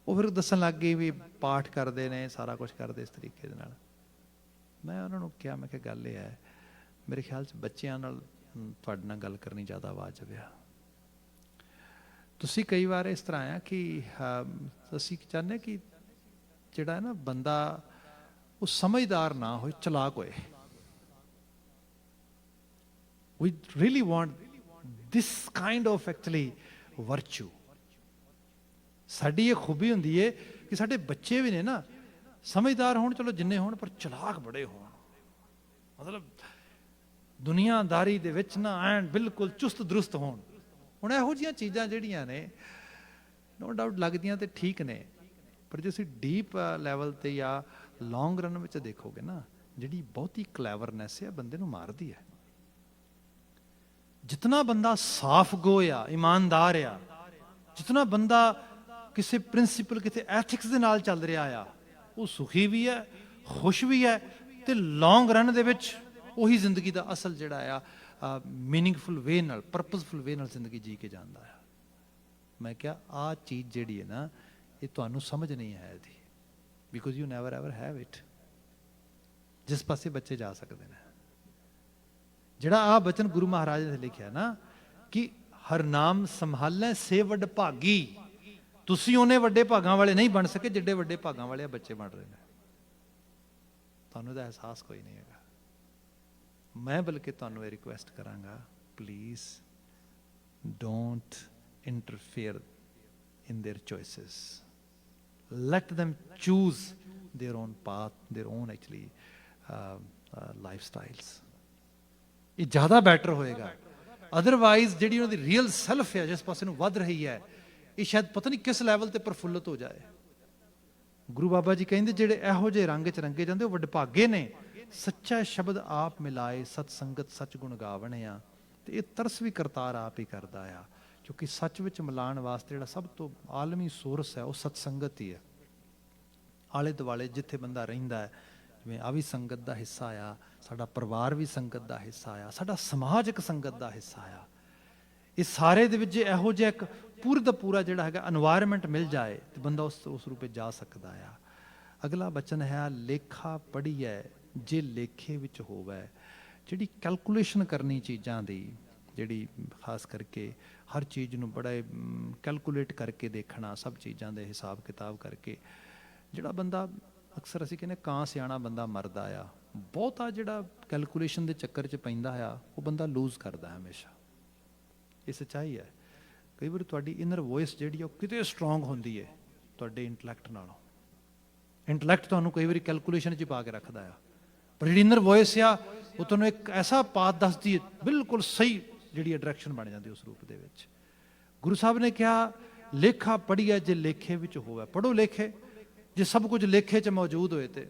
ਉਹ ਫਿਰ ਦੱਸਣ ਲੱਗ ਗਏ ਵੀ ਪਾਠ ਕਰਦੇ ਨੇ, ਸਾਰਾ ਕੁਛ ਕਰਦੇ ਇਸ ਤਰੀਕੇ ਦੇ ਨਾਲ। ਮੈਂ ਉਹਨਾਂ ਨੂੰ ਕਿਹਾ, ਮੈਂ ਕਿਹਾ ਗੱਲ ਇਹ ਹੈ, ਮੇਰੇ ਖਿਆਲ 'ਚ ਬੱਚਿਆਂ ਨਾਲ ਤੁਹਾਡੇ ਨਾਲ ਗੱਲ ਕਰਨੀ ਜ਼ਿਆਦਾ ਵਾਜਬ ਆ। ਤੁਸੀਂ ਕਈ ਵਾਰ ਇਸ ਤਰ੍ਹਾਂ ਆ ਕਿ ਅਸੀਂ ਚਾਹੁੰਦੇ ਕਿ ਜਿਹੜਾ ਹੈ ਨਾ ਬੰਦਾ ਉਹ ਸਮਝਦਾਰ ਨਾ ਹੋਏ, ਚਲਾਕ ਹੋਏ। We really want this kind of actually virtue। ਸਾਡੀ ਇਹ ਖੂਬੀ ਹੁੰਦੀ ਹੈ ਕਿ ਸਾਡੇ ਬੱਚੇ ਵੀ ਨੇ ਨਾ ਸਮਝਦਾਰ ਹੋਣ, ਚਲੋ ਜਿੰਨੇ ਹੋਣ, ਪਰ ਚਲਾਕ ਬੜੇ ਹੋਣ। ਮਤਲਬ ਦੁਨੀਆਦਾਰੀ ਦੇ ਵਿੱਚ ਨਾ ਐਨ ਬਿਲਕੁਲ ਚੁਸਤ ਦਰੁਸਤ ਹੋਣ। ਹੁਣ ਇਹੋ ਜਿਹੀਆਂ ਚੀਜ਼ਾਂ ਜਿਹੜੀਆਂ ਨੇ ਨੋ ਡਾਊਟ ਲੱਗਦੀਆਂ ਤੇ ਠੀਕ ਨੇ, ਪਰ ਜੇ ਤੁਸੀਂ ਡੀਪ ਲੈਵਲ 'ਤੇ ਜਾਂ ਲੌਂਗ ਰਨ ਵਿੱਚ ਦੇਖੋਗੇ ਨਾ, ਜਿਹੜੀ ਬਹੁਤੀ ਕਲੈਵਰਨੈਸ ਹੈ ਬੰਦੇ ਨੂੰ ਮਾਰਦੀ ਹੈ। ਜਿਤਨਾ ਬੰਦਾ ਸਾਫ਼ ਗੋ ਆ, ਇਮਾਨਦਾਰ ਆ, ਜਿਤਨਾ ਬੰਦਾ ਕਿਸੇ ਪ੍ਰਿੰਸੀਪਲ, ਕਿਸੇ ਐਥਿਕਸ ਦੇ ਨਾਲ ਚੱਲ ਰਿਹਾ ਆ, ਉਹ ਸੁਖੀ ਵੀ ਹੈ, ਖੁਸ਼ ਵੀ ਹੈ, ਅਤੇ ਲੌਂਗ ਰਨ ਦੇ ਵਿੱਚ ਉਹੀ ਜ਼ਿੰਦਗੀ ਦਾ ਅਸਲ ਜਿਹੜਾ ਆ ਮੀਨਿੰਗਫੁਲ ਵੇ ਨਾਲ, ਪਰਪਸਫੁਲ ਵੇ ਨਾਲ ਜ਼ਿੰਦਗੀ ਜੀ ਕੇ ਜਾਂਦਾ ਆ। ਮੈਂ ਕਿਹਾ ਆਹ ਚੀਜ਼ ਜਿਹੜੀ ਹੈ ਨਾ, ਇਹ ਤੁਹਾਨੂੰ ਸਮਝ ਨਹੀਂ ਹੈ ਇਹਦੀ, because you never ever have it. ਜਿਸ ਪਾਸੇ ਬੱਚੇ ਜਾ ਸਕਦੇ ਨੇ, ਜਿਹੜਾ ਆਹ ਬਚਨ ਗੁਰੂ ਮਹਾਰਾਜ ਨੇ ਲਿਖਿਆ ਨਾ ਕਿ ਹਰ ਨਾਮ ਸੰਭਾਲੈ ਸੇ ਵੱਡ ਭਾਗੀ, ਤੁਸੀਂ ਉਹਨੇ ਵੱਡੇ ਭਾਗਾਂ ਵਾਲੇ ਨਹੀਂ ਬਣ ਸਕੇ ਜਿੱਡੇ ਵੱਡੇ ਭਾਗਾਂ ਵਾਲੇ ਬੱਚੇ ਬਣ ਰਹੇ ਨੇ। ਤੁਹਾਨੂੰ ਇਹਦਾ ਅਹਿਸਾਸ ਕੋਈ ਨਹੀਂ ਹੈਗਾ। ਮੈਂ ਬਲਕਿ ਤੁਹਾਨੂੰ ਇਹ ਰਿਕੁਐਸਟ ਕਰਾਂਗਾ, please don't interfere in their choices, let them choose their own path, their own actually lifestyles। ਇਹ ਜ਼ਿਆਦਾ ਬੈਟਰ ਹੋਏਗਾ। ਅਦਰਵਾਈਜ਼ ਜਿਹੜੀ ਉਹਨਾਂ ਦੀ ਰੀਅਲ ਸੈਲਫ ਹੈ, ਜਿਸ ਪਾਸੇ ਨੂੰ ਵੱਧ ਰਹੀ ਹੈ, ਇਹ ਸ਼ਾਇਦ ਪਤਾ ਨਹੀਂ ਕਿਸ ਲੈਵਲ ਤੇ ਪ੍ਰਫੁੱਲਤ ਹੋ ਜਾਏ। ਗੁਰੂ ਬਾਬਾ ਜੀ ਕਹਿੰਦੇ ਜਿਹੜੇ ਇਹੋ ਜਿਹੇ ਰੰਗ 'ਚ ਰੰਗੇ ਜਾਂਦੇ ਉਹ ਵਡਭਾਗੇ ਨੇ। ਸੱਚਾ ਸ਼ਬਦ ਆਪ ਮਿਲਾਏ, ਸਤ ਸੰਗਤ ਸੱਚ ਗੁਣ ਗਾਵਣਿਆ। ਤੇ ਇਹ ਤਰਸ ਵੀ ਕਰਤਾਰ ਆਪ ਹੀ ਕਰਦਾ ਆ, ਕਿਉਂਕਿ ਸੱਚ ਵਿੱਚ ਮਿਲਾਉਣ ਵਾਸਤੇ ਜਿਹੜਾ ਸਭ ਤੋਂ ਆਲਮੀ ਸੋਰਸ ਹੈ ਉਹ ਸਤ ਸੰਗਤ ਹੀ ਹੈ। ਆਲੇ ਦੁਆਲੇ ਜਿੱਥੇ ਬੰਦਾ ਰਹਿੰਦਾ ਹੈ, ਜਿਵੇਂ ਆ ਵੀ ਸੰਗਤ ਦਾ ਹਿੱਸਾ ਆ, ਸਾਡਾ ਪਰਿਵਾਰ ਵੀ ਸੰਗਤ ਦਾ ਹਿੱਸਾ ਆ, ਸਾਡਾ ਸਮਾਜ ਇੱਕ ਸੰਗਤ ਦਾ ਹਿੱਸਾ ਆ। ਇਹ ਸਾਰੇ ਦੇ ਵਿੱਚ ਜੇ ਇਹੋ ਜਿਹਾ ਇੱਕ ਪੂਰੇ ਦਾ ਪੂਰਾ ਜਿਹੜਾ ਹੈਗਾ এনवायरमेंट ਮਿਲ ਜਾਏ ਤੇ ਬੰਦਾ ਉਸ ਰੂਪੇ ਜਾ ਸਕਦਾ ਆ। ਅਗਲਾ ਬਚਨ ਹੈ, ਲੇਖਾ ਪੜ੍ਹੀਐ ਜੇ ਲੇਖੇ ਵਿੱਚ ਹੋਵੇ। ਜਿਹੜੀ ਕੈਲਕੂਲੇਸ਼ਨ ਕਰਨੀ ਚੀਜ਼ਾਂ ਦੀ, ਜਿਹੜੀ ਖਾਸ ਕਰਕੇ ਹਰ ਚੀਜ਼ ਨੂੰ ਬੜਾ ਕੈਲਕੂਲੇਟ ਕਰਕੇ ਦੇਖਣਾ, ਸਭ ਚੀਜ਼ਾਂ ਦੇ ਹਿਸਾਬ ਕਿਤਾਬ ਕਰਕੇ, ਜਿਹੜਾ ਬੰਦਾ ਅਕਸਰ ਅਸੀਂ ਕਹਿੰਦੇ ਕਾਂ ਸਿਆਣਾ ਬੰਦਾ ਮਰਦਾ ਆ, ਬਹੁਤਾ ਜਿਹੜਾ ਕੈਲਕੂਲੇਸ਼ਨ ਦੇ ਚੱਕਰ 'ਚ ਪੈਂਦਾ ਆ ਉਹ ਬੰਦਾ ਲੂਜ਼ ਕਰਦਾ ਹਮੇਸ਼ਾ। ਇਹ ਸੱਚਾਈ ਹੈ। ਕਈ ਵਾਰ ਤੁਹਾਡੀ ਇਨਰ ਵੋਇਸ ਜਿਹੜੀ ਉਹ ਕਿਤੇ ਸਟਰੋਂਗ ਹੁੰਦੀ ਹੈ ਤੁਹਾਡੇ ਇੰਟਲੈਕਟ ਨਾਲੋਂ। ਇੰਟਲੈਕਟ ਤੁਹਾਨੂੰ ਕਈ ਵਾਰੀ ਕੈਲਕੂਲੇਸ਼ਨ 'ਚ ਪਾ ਕੇ ਰੱਖਦਾ ਆ, ਪਰ ਜਿਹੜੀ ਇਨਰ ਵੋਇਸ ਆ ਉਹ ਤੁਹਾਨੂੰ ਇੱਕ ਐਸਾ ਪਾਥ ਦੱਸਦੀ ਹੈ, ਬਿਲਕੁਲ ਸਹੀ ਜਿਹੜੀ ਡਾਇਰੈਕਸ਼ਨ ਬਣ ਜਾਂਦੀ ਉਸ ਰੂਪ ਦੇ ਵਿੱਚ। ਗੁਰੂ ਸਾਹਿਬ ਨੇ ਕਿਹਾ ਲੇਖਾ ਪੜ੍ਹੀਐ ਜੇ ਲੇਖੇ ਵਿੱਚ ਹੋਵੇ। ਪੜ੍ਹੋ ਲੇਖੇ, ਜੇ ਸਭ ਕੁਝ ਲੇਖੇ 'ਚ ਮੌਜੂਦ ਹੋਏ ਤੇ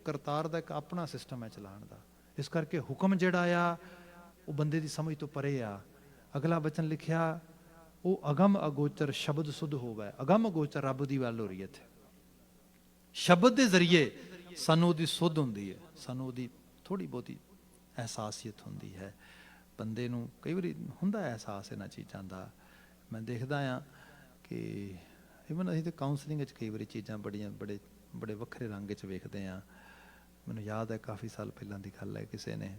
ਕਰਤਾਰ ਦਾ ਇੱਕ ਆਪਣਾ ਸਿਸਟਮ ਹੈ ਚਲਾਉਣ ਦਾ। ਇਸ ਕਰਕੇ ਹੁਕਮ ਜਿਹੜਾ ਆ ਉਹ ਬੰਦੇ ਦੀ ਸਮਝ ਤੋਂ ਪਰੇ ਆ। ਅਗਲਾ ਬਚਨ ਲਿਖਿਆ ਉਹ ਅਗਮ ਅਗੋਚਰ ਸ਼ਬਦ ਸੁਧ ਹੋਵੇ। ਅਗਮ ਅਗੋਚਰ ਰੱਬ ਦੀ ਗੱਲ ਹੋ ਰਹੀ ਹੈ ਇੱਥੇ। ਸ਼ਬਦ ਦੇ ਜ਼ਰੀਏ ਸਾਨੂੰ ਉਹਦੀ ਸੁਧ ਹੁੰਦੀ ਹੈ, ਸਾਨੂੰ ਉਹਦੀ ਥੋੜ੍ਹੀ ਬਹੁਤੀ ਅਹਿਸਾਸੀਅਤ ਹੁੰਦੀ ਹੈ। ਬੰਦੇ ਨੂੰ ਕਈ ਵਾਰੀ ਹੁੰਦਾ ਅਹਿਸਾਸ ਇਹਨਾਂ ਚੀਜ਼ਾਂ ਦਾ। ਮੈਂ ਦੇਖਦਾ ਹਾਂ ਕਿ ਇਵਨ ਅਸੀਂ ਤਾਂ ਕਾਉਂਸਲਿੰਗ ਵਿੱਚ ਕਈ ਵਾਰੀ ਚੀਜ਼ਾਂ ਬੜੇ ਵੱਖਰੇ ਰੰਗ 'ਚ ਵੇਖਦੇ ਹਾਂ। ਮੈਨੂੰ ਯਾਦ ਹੈ ਕਾਫੀ ਸਾਲ ਪਹਿਲਾਂ ਦੀ ਗੱਲ ਹੈ, ਕਿਸੇ ਨੇ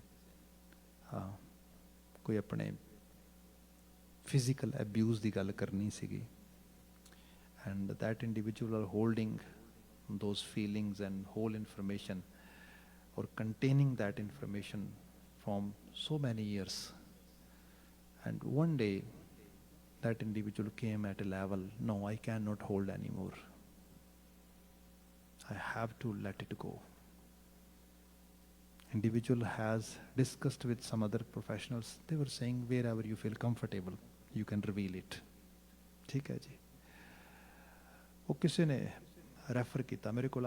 ਕੋਈ ਆਪਣੇ ਫਿਜ਼ੀਕਲ ਅਬਿਊਜ਼ ਦੀ ਗੱਲ ਕਰਨੀ ਸੀਗੀ, and that individual are holding those feelings and whole information or containing that information from so many years, and one day that individual came at a level, no, I cannot hold anymore, I have to let it go. Individual has discussed with some other professionals, they were saying wherever you feel comfortable you can reveal it. ठीक है जी। वो किसी ने refer ਕੀਤਾ, ਮੇਰੇ ਕੋਲ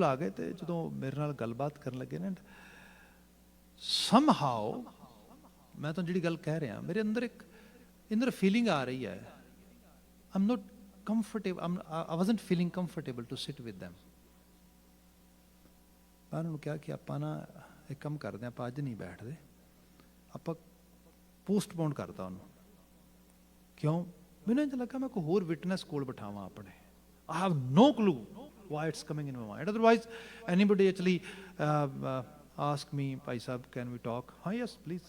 ਆ ਗਏ ਤੇ ਜਦੋਂ ਮੇਰੇ ਨਾਲ ਗੱਲਬਾਤ ਕਰਨ ਲੱਗੇ ਨਾ, ਸਮਹਾਓ ਮੈਂ ਤਾਂ ਜਿਹੜੀ ਗੱਲ ਕਹਿ ਰਿਹਾ ਮੇਰੇ ਅੰਦਰ ਇੱਕ ਇਨਰ ਫੀਲਿੰਗ ਆ ਰਹੀ ਹੈ, I not comfortable, I wasn't feeling comfortable to sit with them। ਮੈਂ ਉਹਨਾਂ ਨੂੰ ਕਿਹਾ ਕਿ ਆਪਾਂ ਨਾ ਇੱਕ ਕੰਮ ਕਰਦੇ ਹਾਂ, ਆਪਾਂ ਅੱਜ ਨਹੀਂ ਬੈਠਦੇ, ਆਪਾਂ ਪੋਸਟਪੋਨ ਕਰਤਾ ਉਹਨੂੰ। ਕਿਉਂ? ਮੈਨੂੰ ਇੰਝ ਲੱਗਾ ਮੈਂ ਕੋਈ ਹੋਰ ਵਿਟਨੈਸ ਕੋਲ ਬਿਠਾਵਾਂ ਆਪਣੇ। I have no clue why it's coming in my mind. Otherwise, anybody actually ask me, Bhai Sahib, can we talk? Oh, yes, please.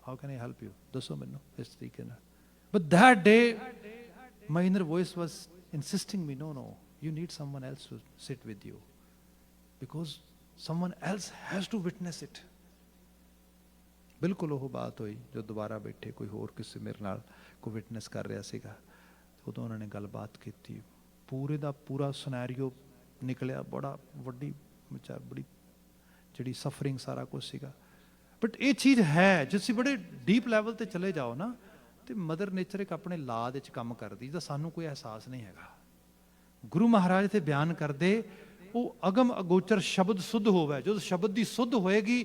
How can I help you? ਦੱਸੋ ਮੈਨੂੰ ਇਸ ਤਰੀਕੇ ਨਾਲ। But that day, my inner voice was insisting me, no, you need someone else to sit with you, because someone else has to witness it. ਬਿਲਕੁਲ ਉਹ ਬਾਤ ਹੋਈ ਜੋ ਦੁਬਾਰਾ ਬੈਠੇ ਕੋਈ ਹੋਰ ਕਿਸੇ ਮੇਰੇ ਨਾਲ ਕੋਈ ਵਿਟਨੈਸ ਕਰ ਰਿਹਾ ਸੀਗਾ, ਉਦੋਂ ਉਹਨਾਂ ਨੇ ਗੱਲਬਾਤ ਕੀਤੀ। ਪੂਰੇ ਦਾ ਪੂਰਾ ਸਿਨੈਰੀਓ ਨਿਕਲਿਆ, ਬੜੀ ਜਿਹੜੀ ਸਫਰਿੰਗ ਸਾਰਾ ਕੁਝ ਸੀਗਾ। ਬਟ ਇਹ ਚੀਜ਼ ਹੈ ਜੇ ਤੁਸੀਂ ਬੜੇ ਡੀਪ ਲੈਵਲ ਤੇ ਚਲੇ ਜਾਓ ਨਾ, ਤੇ ਮਦਰ ਨੇਚਰ ਇੱਕ ਆਪਣੇ ਲਾਦ ਵਿੱਚ ਕੰਮ ਕਰਦੀ ਜਿਹਦਾ ਸਾਨੂੰ ਕੋਈ ਅਹਿਸਾਸ ਨਹੀਂ ਹੈਗਾ। ਗੁਰੂ ਮਹਾਰਾਜ ਤੇ ਬਿਆਨ ਕਰਦੇ ਉਹ ਅਗਮ ਅਗੋਚਰ ਸ਼ਬਦ ਸੁਧ ਹੋਵੇ। ਜਦੋਂ ਸ਼ਬਦ ਦੀ ਸੁਧ ਹੋਏਗੀ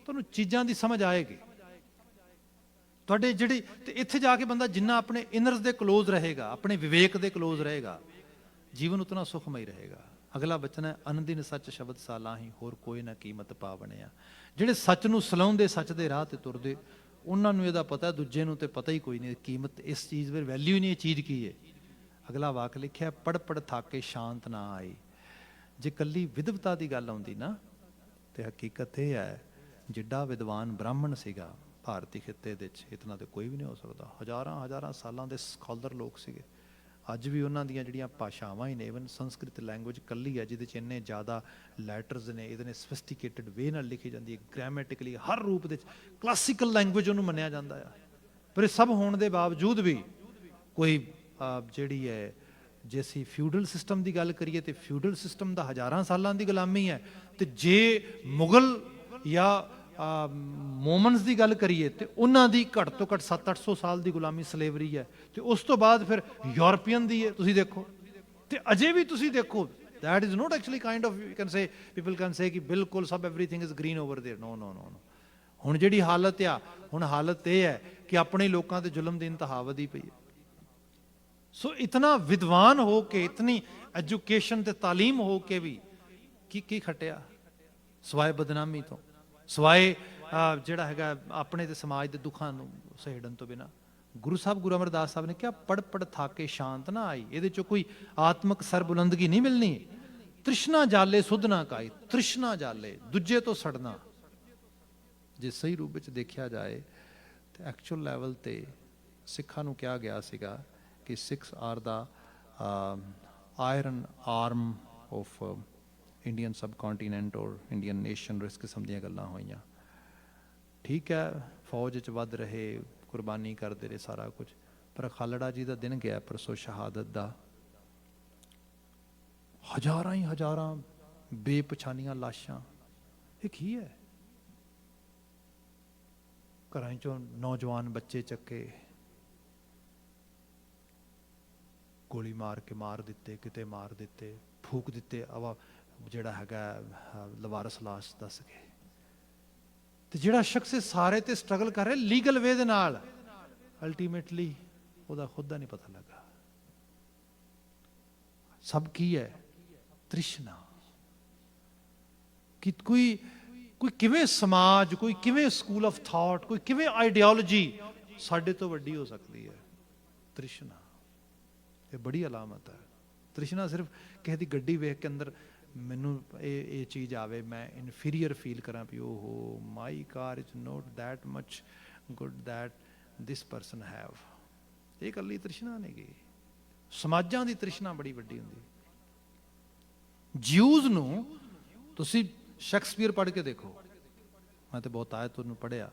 ਤੁਹਾਨੂੰ ਚੀਜ਼ਾਂ ਦੀ ਸਮਝ ਆਏਗੀ ਤੁਹਾਡੇ ਜਿਹੜੀ। ਤੇ ਇੱਥੇ ਜਾ ਕੇ ਬੰਦਾ ਜਿੰਨਾ ਆਪਣੇ ਇਨਰਸ ਦੇ ਕਲੋਜ਼ ਰਹੇਗਾ, ਆਪਣੇ ਵਿਵੇਕ ਦੇ ਕਲੋਜ਼ ਰਹੇਗਾ, ਜੀਵਨ ਉਤਨਾ ਸੁਖਮਈ ਰਹੇਗਾ। ਅਗਲਾ ਬਚਨ ਹੈ ਅਨੰਦਿਨ ਸੱਚ ਸ਼ਬਦ ਸਾਲਾਹੀ, ਹੋਰ ਕੋਈ ਨਾ ਕੀਮਤ ਪਾ ਬਣਿਆ। ਜਿਹੜੇ ਸੱਚ ਨੂੰ ਸਲਾਉਂਦੇ, ਸੱਚ ਦੇ ਰਾਹ ਤੇ ਤੁਰਦੇ, ਉਹਨਾਂ ਨੂੰ ਇਹਦਾ ਪਤਾ, ਦੂਜੇ ਨੂੰ ਤੇ ਪਤਾ ਹੀ ਕੋਈ ਨਹੀਂ ਕੀਮਤ ਇਸ ਚੀਜ਼ ਦੀ, ਵੈਲਿਊ ਹੀ ਨਹੀਂ ਇਹ ਚੀਜ਼ ਕੀ ਹੈ। ਅਗਲਾ ਵਾਕ ਲਿਖਿਆ ਪੜ ਪੜ ਥਾਕੇ ਸ਼ਾਂਤ ਨਾ ਆਈ। ਜੇ ਕੱਲੀ ਵਿਦਵਤਾ ਦੀ ਗੱਲ ਆਉਂਦੀ ਨਾ, ਤੇ ਹਕੀਕਤ ਇਹ ਹੈ ਜਿੱਡਾ ਵਿਦਵਾਨ ਬ੍ਰਾਹਮਣ ਸੀਗਾ ਭਾਰਤੀ ਖਿੱਤੇ ਦੇ ਵਿੱਚ, ਇਤਨਾ ਤੇ ਕੋਈ ਵੀ ਨਹੀਂ ਹੋ ਸਕਦਾ। ਹਜ਼ਾਰਾਂ ਸਾਲਾਂ ਦੇ ਸਕਾਲਰ ਲੋਕ ਸੀਗੇ। ਅੱਜ ਵੀ ਉਹਨਾਂ ਦੀਆਂ ਜਿਹੜੀਆਂ ਭਾਸ਼ਾਵਾਂ ਹੀ ਨੇ, ਇਵਨ ਸੰਸਕ੍ਰਿਤ ਲੈਂਗੁਏਜ ਕੱਲੀ ਹੈ ਜਿਹਦੇ 'ਚ ਇੰਨੇ ਜ਼ਿਆਦਾ ਲੈਟਰਸ ਨੇ, ਇਹਦੇ ਨੇ ਸਫਿਸਟੀਕੇਟਡ ਵੇ ਨਾਲ ਲਿਖੀ ਜਾਂਦੀ ਹੈ, ਗ੍ਰਾਮੈਟਿਕਲੀ ਹਰ ਰੂਪ ਦੇ ਵਿੱਚ ਕਲਾਸੀਕਲ ਲੈਂਗੁਏਜ ਉਹਨੂੰ ਮੰਨਿਆ ਜਾਂਦਾ ਆ। ਪਰ ਇਹ ਸਭ ਹੋਣ ਦੇ ਬਾਵਜੂਦ ਵੀ ਕੋਈ ਜਿਹੜੀ ਹੈ, ਜੇ ਅਸੀਂ ਫਿਊਡਲ ਸਿਸਟਮ ਦੀ ਗੱਲ ਕਰੀਏ ਤੇ ਫਿਊਡਲ ਸਿਸਟਮ ਦਾ ਹਜ਼ਾਰਾਂ ਸਾਲਾਂ ਦੀ ਗੁਲਾਮੀ ਹੈ, ਤੇ ਜੇ ਮੁਗਲ ਜਾਂ ਮੋਮਨਸ ਦੀ ਗੱਲ ਕਰੀਏ ਤੇ ਉਹਨਾਂ ਦੀ ਘੱਟ ਤੋਂ ਘੱਟ 700-800 ਸਾਲ ਦੀ ਗੁਲਾਮੀ ਸਲੇਵਰੀ ਹੈ, ਤੇ ਉਸ ਤੋਂ ਬਾਅਦ ਫਿਰ ਯੂਰਪੀਅਨ ਦੀ ਹੈ। ਤੁਸੀਂ ਦੇਖੋ, ਤੇ ਅਜੇ ਵੀ ਤੁਸੀਂ ਦੇਖੋ, that is not actually kind of, you can say, people can say ਕਿ ਬਿਲਕੁਲ ਸਭ everything is green over there, no। ਹੁਣ ਜਿਹੜੀ ਹਾਲਤ ਆ, ਹੁਣ ਹਾਲਤ ਇਹ ਹੈ ਕਿ ਆਪਣੇ ਲੋਕਾਂ ਤੇ ਜ਼ੁਲਮ ਦੀ ਇੰਤਹਾ ਵਧੀ ਪਈ ਹੈ। ਸੋ ਇਤਨਾ ਵਿਦਵਾਨ ਹੋ ਕੇ, ਇਤਨੀ ਐਜੂਕੇਸ਼ਨ ਤੇ ਤਾਲੀਮ ਹੋ ਕੇ ਵੀ ਕੀ ਖਟਿਆ ਸਵਾਏ ਬਦਨਾਮੀ ਤੋਂ, ਸਵਾਏ ਜਿਹੜਾ ਹੈਗਾ ਆਪਣੇ ਤੇ ਸਮਾਜ ਦੇ ਦੁੱਖਾਂ ਨੂੰ ਸਹਿੜਨ ਤੋਂ ਬਿਨਾਂ। ਗੁਰੂ ਸਾਹਿਬ, ਗੁਰੂ ਅਮਰਦਾਸ ਸਾਹਿਬ ਨੇ ਕਿਹਾ ਪੜ ਪੜ ਥਾਕੇ ਸ਼ਾਂਤ ਨਾ ਆਈ। ਇਹਦੇ ਚੋਂ ਕੋਈ ਆਤਮਿਕ ਸਰਬੁਲੰਦਗੀ ਨਹੀਂ ਮਿਲਣੀ। ਤ੍ਰਿਸ਼ਨਾ ਜਾਲੇ ਸੁਧ ਨਾ ਕਾਈ, ਤ੍ਰਿਸ਼ਨਾ ਜਾਲੇ, ਦੂਜੇ ਤੋਂ ਸੜਨਾ। ਜੇ ਸਹੀ ਰੂਪ ਵਿੱਚ ਦੇਖਿਆ ਜਾਏ ਤੇ ਐਕਚੁਅਲ ਲੈਵਲ ਤੇ ਸਿੱਖਾਂ ਨੂੰ ਕਿਹਾ ਗਿਆ ਸੀਗਾ ਕਿ Sikhs are the iron arm of Indian subcontinent ਔਰ ਇੰਡੀਅਨ ਨੇਸ਼ਨ, ਇਸ ਕਿਸਮ ਦੀਆਂ ਗੱਲਾਂ ਹੋਈਆਂ। ਠੀਕ ਹੈ, ਫੌਜ 'ਚ ਵੱਧ ਰਹੇ, ਕੁਰਬਾਨੀ ਕਰਦੇ ਰਹੇ, ਸਾਰਾ ਕੁਝ, ਪਰ ਖਾਲੜਾ ਜੀ ਦਾ ਦਿਨ ਗਿਆ ਪਰਸੋਂ ਸ਼ਹਾਦਤ ਦਾ, ਹਜ਼ਾਰਾਂ ਹੀ ਹਜ਼ਾਰਾਂ ਬੇਪਛਾਨੀਆਂ ਲਾਸ਼ਾਂ। ਇਹ ਕੀ ਹੈ? ਘਰਾਂ 'ਚੋਂ ਨੌਜਵਾਨ ਬੱਚੇ ਚੱਕੇ, ਗੋਲੀ ਮਾਰ ਕੇ ਮਾਰ ਦਿੱਤੇ, ਕਿਤੇ ਮਾਰ ਦਿੱਤੇ, ਫੂਕ ਦਿੱਤੇ, ਜਿਹੜਾ ਹੈਗਾ ਲਵਾਰਸ ਲਾਸ਼ ਦੱਸ ਕੇ। ਤੇ ਜਿਹੜਾ ਸ਼ਖਸ ਸਾਰੇ ਤੇ ਸਟਰਗਲ ਕਰ ਰਿਹਾ ਲੀਗਲ ਵੇ ਦੇ ਨਾਲ, ਅਲਟੀਮੇਟਲੀ ਉਹਦਾ ਖੁਦ ਦਾ ਨਹੀਂ ਪਤਾ ਲੱਗਾ। ਸਭ ਕੀ ਹੈ? ਤ੍ਰਿਸ਼ਨਾ। ਕਿ ਕੋਈ ਕਿਵੇਂ ਸਮਾਜ, ਕੋਈ ਕਿਵੇਂ ਸਕੂਲ ਆਫ ਥਾਟ, ਕੋਈ ਕਿਵੇਂ ਆਈਡੀਓਲੋਜੀ ਸਾਡੇ ਤੋਂ ਵੱਡੀ ਹੋ ਸਕਦੀ ਹੈ? ਤ੍ਰਿਸ਼ਨਾ। ਇਹ ਬੜੀ ਅਲਾਮਤ ਹੈ। ਤ੍ਰਿਸ਼ਨਾ ਸਿਰਫ ਕਿਸੇ ਦੀ ਗੱਡੀ ਵੇਖ ਕੇ ਅੰਦਰ ਮੈਨੂੰ ਇਹ ਚੀਜ਼ ਆਵੇ, ਮੈਂ ਇਨਫੀਰੀਅਰ ਫੀਲ ਕਰਾਂ ਵੀ ਓਹੋ my car is not that much good that this person have. ਇਹ ਇਕੱਲੀ ਤ੍ਰਿਸ਼ਨਾ ਨਹੀਂ ਗੀ, ਸਮਾਜਾਂ ਦੀ ਤ੍ਰਿਸ਼ਨਾ ਬੜੀ ਵੱਡੀ ਹੁੰਦੀ। ਜਿਊਜ਼ ਨੂੰ ਤੁਸੀਂ ਸ਼ੇਕਸਪੀਅਰ ਪੜ੍ਹ ਕੇ ਦੇਖੋ, ਮੈਂ ਤੇ ਬਹੁਤ ਆਇਤ ਉਹਨੂੰ ਪੜ੍ਹਿਆ,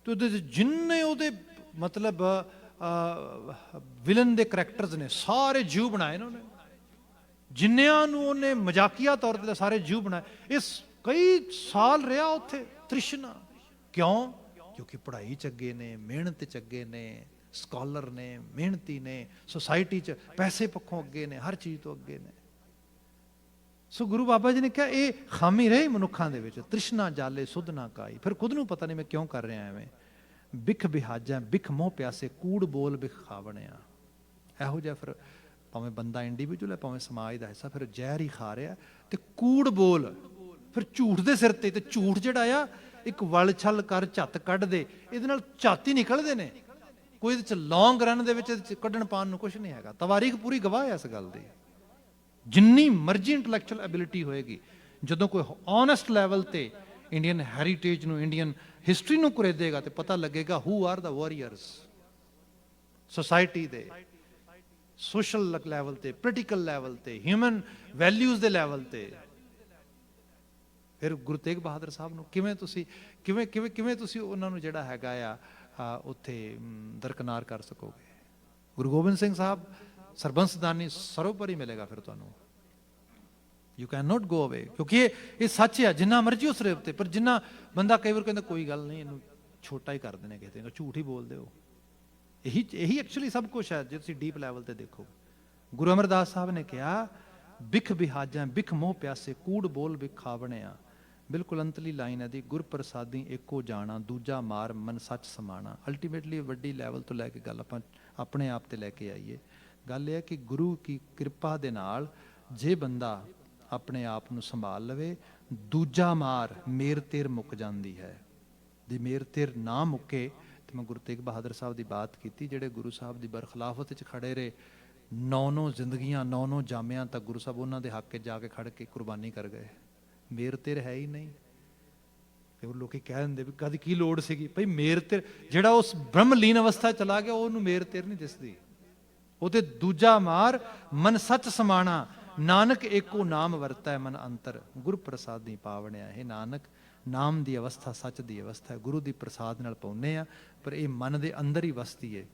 ਤੇ ਉਹਦੇ ਜਿੰਨੇ ਉਹਦੇ ਮਤਲਬ ਵਿਲਨ ਦੇ ਕਰੈਕਟਰਸ ਨੇ ਸਾਰੇ ਜਿਊ ਬਣਾਏ ਨੇ ਉਹਨੇ, ਜਿੰਨਿਆਂ ਨੂੰ ਉਹਨੇ ਮਜ਼ਾਕੀਆ ਤੌਰ ਤੇ ਸਾਰੇ ਜਿਊ ਬਣਾਏ। ਇਸ ਕਈ ਸਾਲ ਰਿਹਾ ਉੱਥੇ ਤ੍ਰਿਸ਼ਨਾ। ਕਿਉਂ? ਕਿਉਂਕਿ ਪੜ੍ਹਾਈ 'ਚ ਅੱਗੇ ਨੇ, ਮਿਹਨਤ 'ਚ ਅੱਗੇ ਨੇ, ਸਕਾਲਰ ਨੇ, ਮਿਹਨਤੀ ਨੇ, ਸੁਸਾਇਟੀ 'ਚ ਪੈਸੇ ਪੱਖੋਂ ਅੱਗੇ ਨੇ, ਹਰ ਚੀਜ਼ ਤੋਂ ਅੱਗੇ ਨੇ। ਸੋ ਗੁਰੂ ਬਾਬਾ ਜੀ ਨੇ ਕਿਹਾ ਇਹ ਖਾਮੀ ਰਹੀ ਮਨੁੱਖਾਂ ਦੇ ਵਿੱਚ, ਤ੍ਰਿਸ਼ਨਾ ਜਾਲੇ ਸੁਧ ਨਾ ਕਾਈ। ਫਿਰ ਖੁਦ ਨੂੰ ਪਤਾ ਨਹੀਂ ਮੈਂ ਕਿਉਂ ਕਰ ਰਿਹਾ ਐਵੇਂ। ਬਿਖ ਬਿਹਾਜਾਂ ਬਿਖ ਮੋਹ ਪਿਆਸੇ, ਕੂੜ ਬੋਲ ਬਿਖ ਖਾਵਣਿਆ। ਇਹੋ ਜਿਹਾ ਫਿਰ ਭਾਵੇਂ ਬੰਦਾ ਇੰਡੀਵਿਜੂਅਲ ਹੈ, ਭਾਵੇਂ ਸਮਾਜ ਦਾ ਹਿੱਸਾ, ਫਿਰ ਜ਼ਹਿਰ ਹੀ ਖਾ ਰਿਹਾ ਤੇ ਕੂੜ ਬੋਲ, ਫਿਰ ਝੂਠ ਦੇ ਸਿਰ ਤੇ। ਤੇ ਝੂਠ ਜਿਹੜਾ ਆ ਇੱਕ ਵਲ ਛਲ ਕਰ ਝੱਤ ਕੱਢ ਦੇ, ਇਹਦੇ ਨਾਲ ਝੱਤ ਹੀ ਨਿਕਲਦੇ ਨੇ। ਕੋਈ ਇਹਦੇ 'ਚ ਲੌਂਗ ਰਨ ਦੇ ਵਿੱਚ ਕੱਢਣ ਪਾਉਣ ਨੂੰ ਕੁਛ ਨਹੀਂ ਹੈਗਾ। ਤਵਾਰੀਖ ਪੂਰੀ ਗਵਾਹ ਹੈ ਇਸ ਗੱਲ ਦੀ। ਜਿੰਨੀ ਮਰਜ਼ੀ ਇੰਟਲੈਕਚੁਅਲ ਐਬਿਲਿਟੀ ਹੋਏਗੀ, ਜਦੋਂ ਕੋਈ ਓਨੈਸਟ ਲੈਵਲ ਤੇ ਇੰਡੀਅਨ ਹੈਰੀਟੇਜ ਨੂੰ, ਇੰਡੀਅਨ ਹਿਸਟਰੀ ਨੂੰ ਕੁਰੇਦੇਗਾ ਤੇ ਪਤਾ ਲੱਗੇਗਾ who are the warriors. Society ਦੇ ਸੋਸ਼ਲ ਲੈਵਲ ਤੇ, ਪੋਲੀਟੀਕਲ ਲੈਵਲ ਤੇ, ਹਿਊਮਨ ਵੈਲਿਊਜ਼ ਦੇ ਲੈਵਲ ਤੇ। ਫਿਰ ਗੁਰੂ ਤੇਗ ਬਹਾਦਰ ਸਾਹਿਬ ਨੂੰ ਕਿਵੇਂ ਤੁਸੀਂ ਉਹਨਾਂ ਨੂੰ ਜਿਹੜਾ ਹੈਗਾ ਆ ਉੱਥੇ ਦਰਕਨਾਰ ਕਰ ਸਕੋਗੇ? ਗੁਰੂ ਗੋਬਿੰਦ ਸਿੰਘ ਸਾਹਿਬ ਸਰਬੰਸਦਾਨੀ ਸਰਵੋਪਰੀ ਮਿਲੇਗਾ ਫਿਰ ਤੁਹਾਨੂੰ। ਯੂ ਕੈਨ ਨੋਟ ਗੋ ਅਵੇ, ਕਿਉਂਕਿ ਇਹ ਸੱਚ ਹੈ ਜਿੰਨਾ ਮਰਜ਼ੀ ਉਸ ਰੇਪ ਤੇ। ਪਰ ਜਿੰਨਾ ਬੰਦਾ ਕਈ ਵਾਰ ਕਹਿੰਦਾ ਕੋਈ ਗੱਲ ਨਹੀਂ, ਇਹਨੂੰ ਛੋਟਾ ਹੀ ਕਰਦੇ ਨੇ, ਕਿਸੇ ਝੂਠ ਹੀ ਬੋਲਦੇ ਹੋ। ਇਹੀ ਐਕਚੁਅਲੀ ਸਭ ਕੁਛ ਹੈ ਜੇ ਤੁਸੀਂ ਡੀਪ ਲੈਵਲ ਤੇ ਦੇਖੋ। ਗੁਰੂ ਅਮਰਦਾਸ ਸਾਹਿਬ ਨੇ ਕਿਹਾ ਬਿਖ ਬਿਹਾਜਾਂ ਬਿਖ ਮੋਹ ਪਿਆਸੇ, ਕੂੜ ਬੋਲ ਬਿਖ ਖਾਵਣਿਆ। ਬਿਲਕੁਲ ਅੰਤਲੀ ਲਾਈਨ ਹੈ ਦੀ, ਗੁਰ ਪ੍ਰਸਾਦੀ ਏਕੋ ਜਾਣਾ, ਦੂਜਾ ਮਾਰ ਮਨ ਸੱਚ ਸਮਾਣਾ। ਅਲਟੀਮੇਟਲੀ ਵੱਡੀ ਲੈਵਲ ਤੋਂ ਲੈ ਕੇ ਗੱਲ ਆਪਾਂ ਆਪਣੇ ਆਪ ਤੇ ਲੈ ਕੇ ਆਈਏ। ਗੱਲ ਇਹ ਹੈ ਕਿ ਗੁਰੂ ਕੀ ਕਿਰਪਾ ਦੇ ਨਾਲ ਜੇ ਬੰਦਾ ਆਪਣੇ ਆਪ ਨੂੰ ਸੰਭਾਲ ਲਵੇ, ਦੂਜਾ ਮਾਰ ਮੇਰ ਤੇਰ ਮੁੱਕ ਜਾਂਦੀ ਹੈ। ਜੇ ਮੇਰ ਤੇਰ ਨਾ ਮੁੱਕੇ, ਤੇ ਮੈਂ ਗੁਰੂ ਤੇਗ ਬਹਾਦਰ ਸਾਹਿਬ ਦੀ ਬਾਤ ਕੀਤੀ, ਜਿਹੜੇ ਗੁਰੂ ਸਾਹਿਬ ਦੀ ਬਰਖਲਾਫਤ 'ਚ ਖੜੇ ਰਹੇ, 9 ਜ਼ਿੰਦਗੀਆਂ, 9 ਜਾਮਿਆਂ ਤੱਕ ਗੁਰੂ ਸਾਹਿਬ ਉਹਨਾਂ ਦੇ ਹੱਕ 'ਚ ਜਾ ਕੇ ਖੜ ਕੇ ਕੁਰਬਾਨੀ ਕਰ ਗਏ। ਮੇਰ ਤੇਰ ਹੈ ਹੀ ਨਹੀਂ। ਤੇ ਉਹ ਲੋਕੀ ਕਹਿ ਦਿੰਦੇ ਵੀ ਕਦ ਕੀ ਲੋੜ ਸੀਗੀ। ਭਈ ਮੇਰ ਤੇਰ ਜਿਹੜਾ ਉਸ ਬ੍ਰਹਮਲੀਨ ਅਵਸਥਾ ਚਲਾ ਗਿਆ, ਉਹਨੂੰ ਮੇਰ ਤੇਰ ਨਹੀਂ ਦਿਸਦੀ। ਉਹ ਤੇ ਦੂਜਾ ਮਾਰ ਮਨ ਸੱਚ ਸਮਾਣਾ, ਨਾਨਕ ਏਕੋ ਨਾਮ ਵਰਤੈ ਮਨ ਅੰਤਰ, ਗੁਰ ਪ੍ਰਸਾਦੀ ਪਾਵਣਿਆ। ਇਹ ਨਾਨਕ, ਨਾਮ ਦੀ ਅਵਸਥਾ ਸੱਚ ਦੀ ਅਵਸਥਾ ਹੈ, ਗੁਰੂ ਦੀ ਪ੍ਰਸਾਦ ਨਾਲ ਪਾਉਂਦੇ ਆ। ਪਰ ਇਹ ਮਨ ਦੇ ਅੰਦਰ ਹੀ ਵਸਦੀ ਹੈ,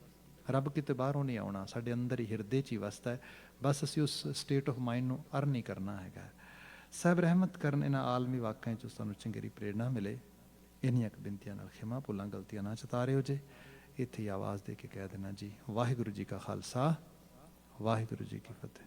ਰੱਬ ਕਿਤੇ ਬਾਹਰੋਂ ਨਹੀਂ ਆਉਣਾ, ਸਾਡੇ ਅੰਦਰ ਹੀ ਹਿਰਦੇ 'ਚ ਹੀ ਵਸਦਾ ਹੈ। ਬਸ ਅਸੀਂ ਉਸ ਸਟੇਟ ਆਫ ਮਾਈਂਡ ਨੂੰ ਅਰਨ ਨਹੀਂ ਕਰਨਾ ਹੈਗਾ। ਸਾਹਿਬ ਰਹਿਮਤ ਕਰਨ ਇਹਨਾਂ ਆਲਮੀ ਵਾਕਿਆਂ 'ਚ ਸਾਨੂੰ ਚੰਗੇਰੀ ਪ੍ਰੇਰਣਾ ਮਿਲੇ। ਇੰਨੀਆਂ ਕੁ ਬੇਨਤੀਆਂ ਨਾਲ ਖਿਮਾ ਭੁੱਲਾਂ ਗਲਤੀਆਂ ਨਾ ਚਤਾਰਿਓ ਜੇ। ਇੱਥੇ ਆਵਾਜ਼ ਦੇ ਕੇ ਕਹਿ ਦੇਣਾ ਜੀ, ਵਾਹਿਗੁਰੂ ਜੀ ਕਾ ਖਾਲਸਾ, ਵਾਹਿਗੁਰੂ ਜੀ ਕੀ ਫਤਿਹ।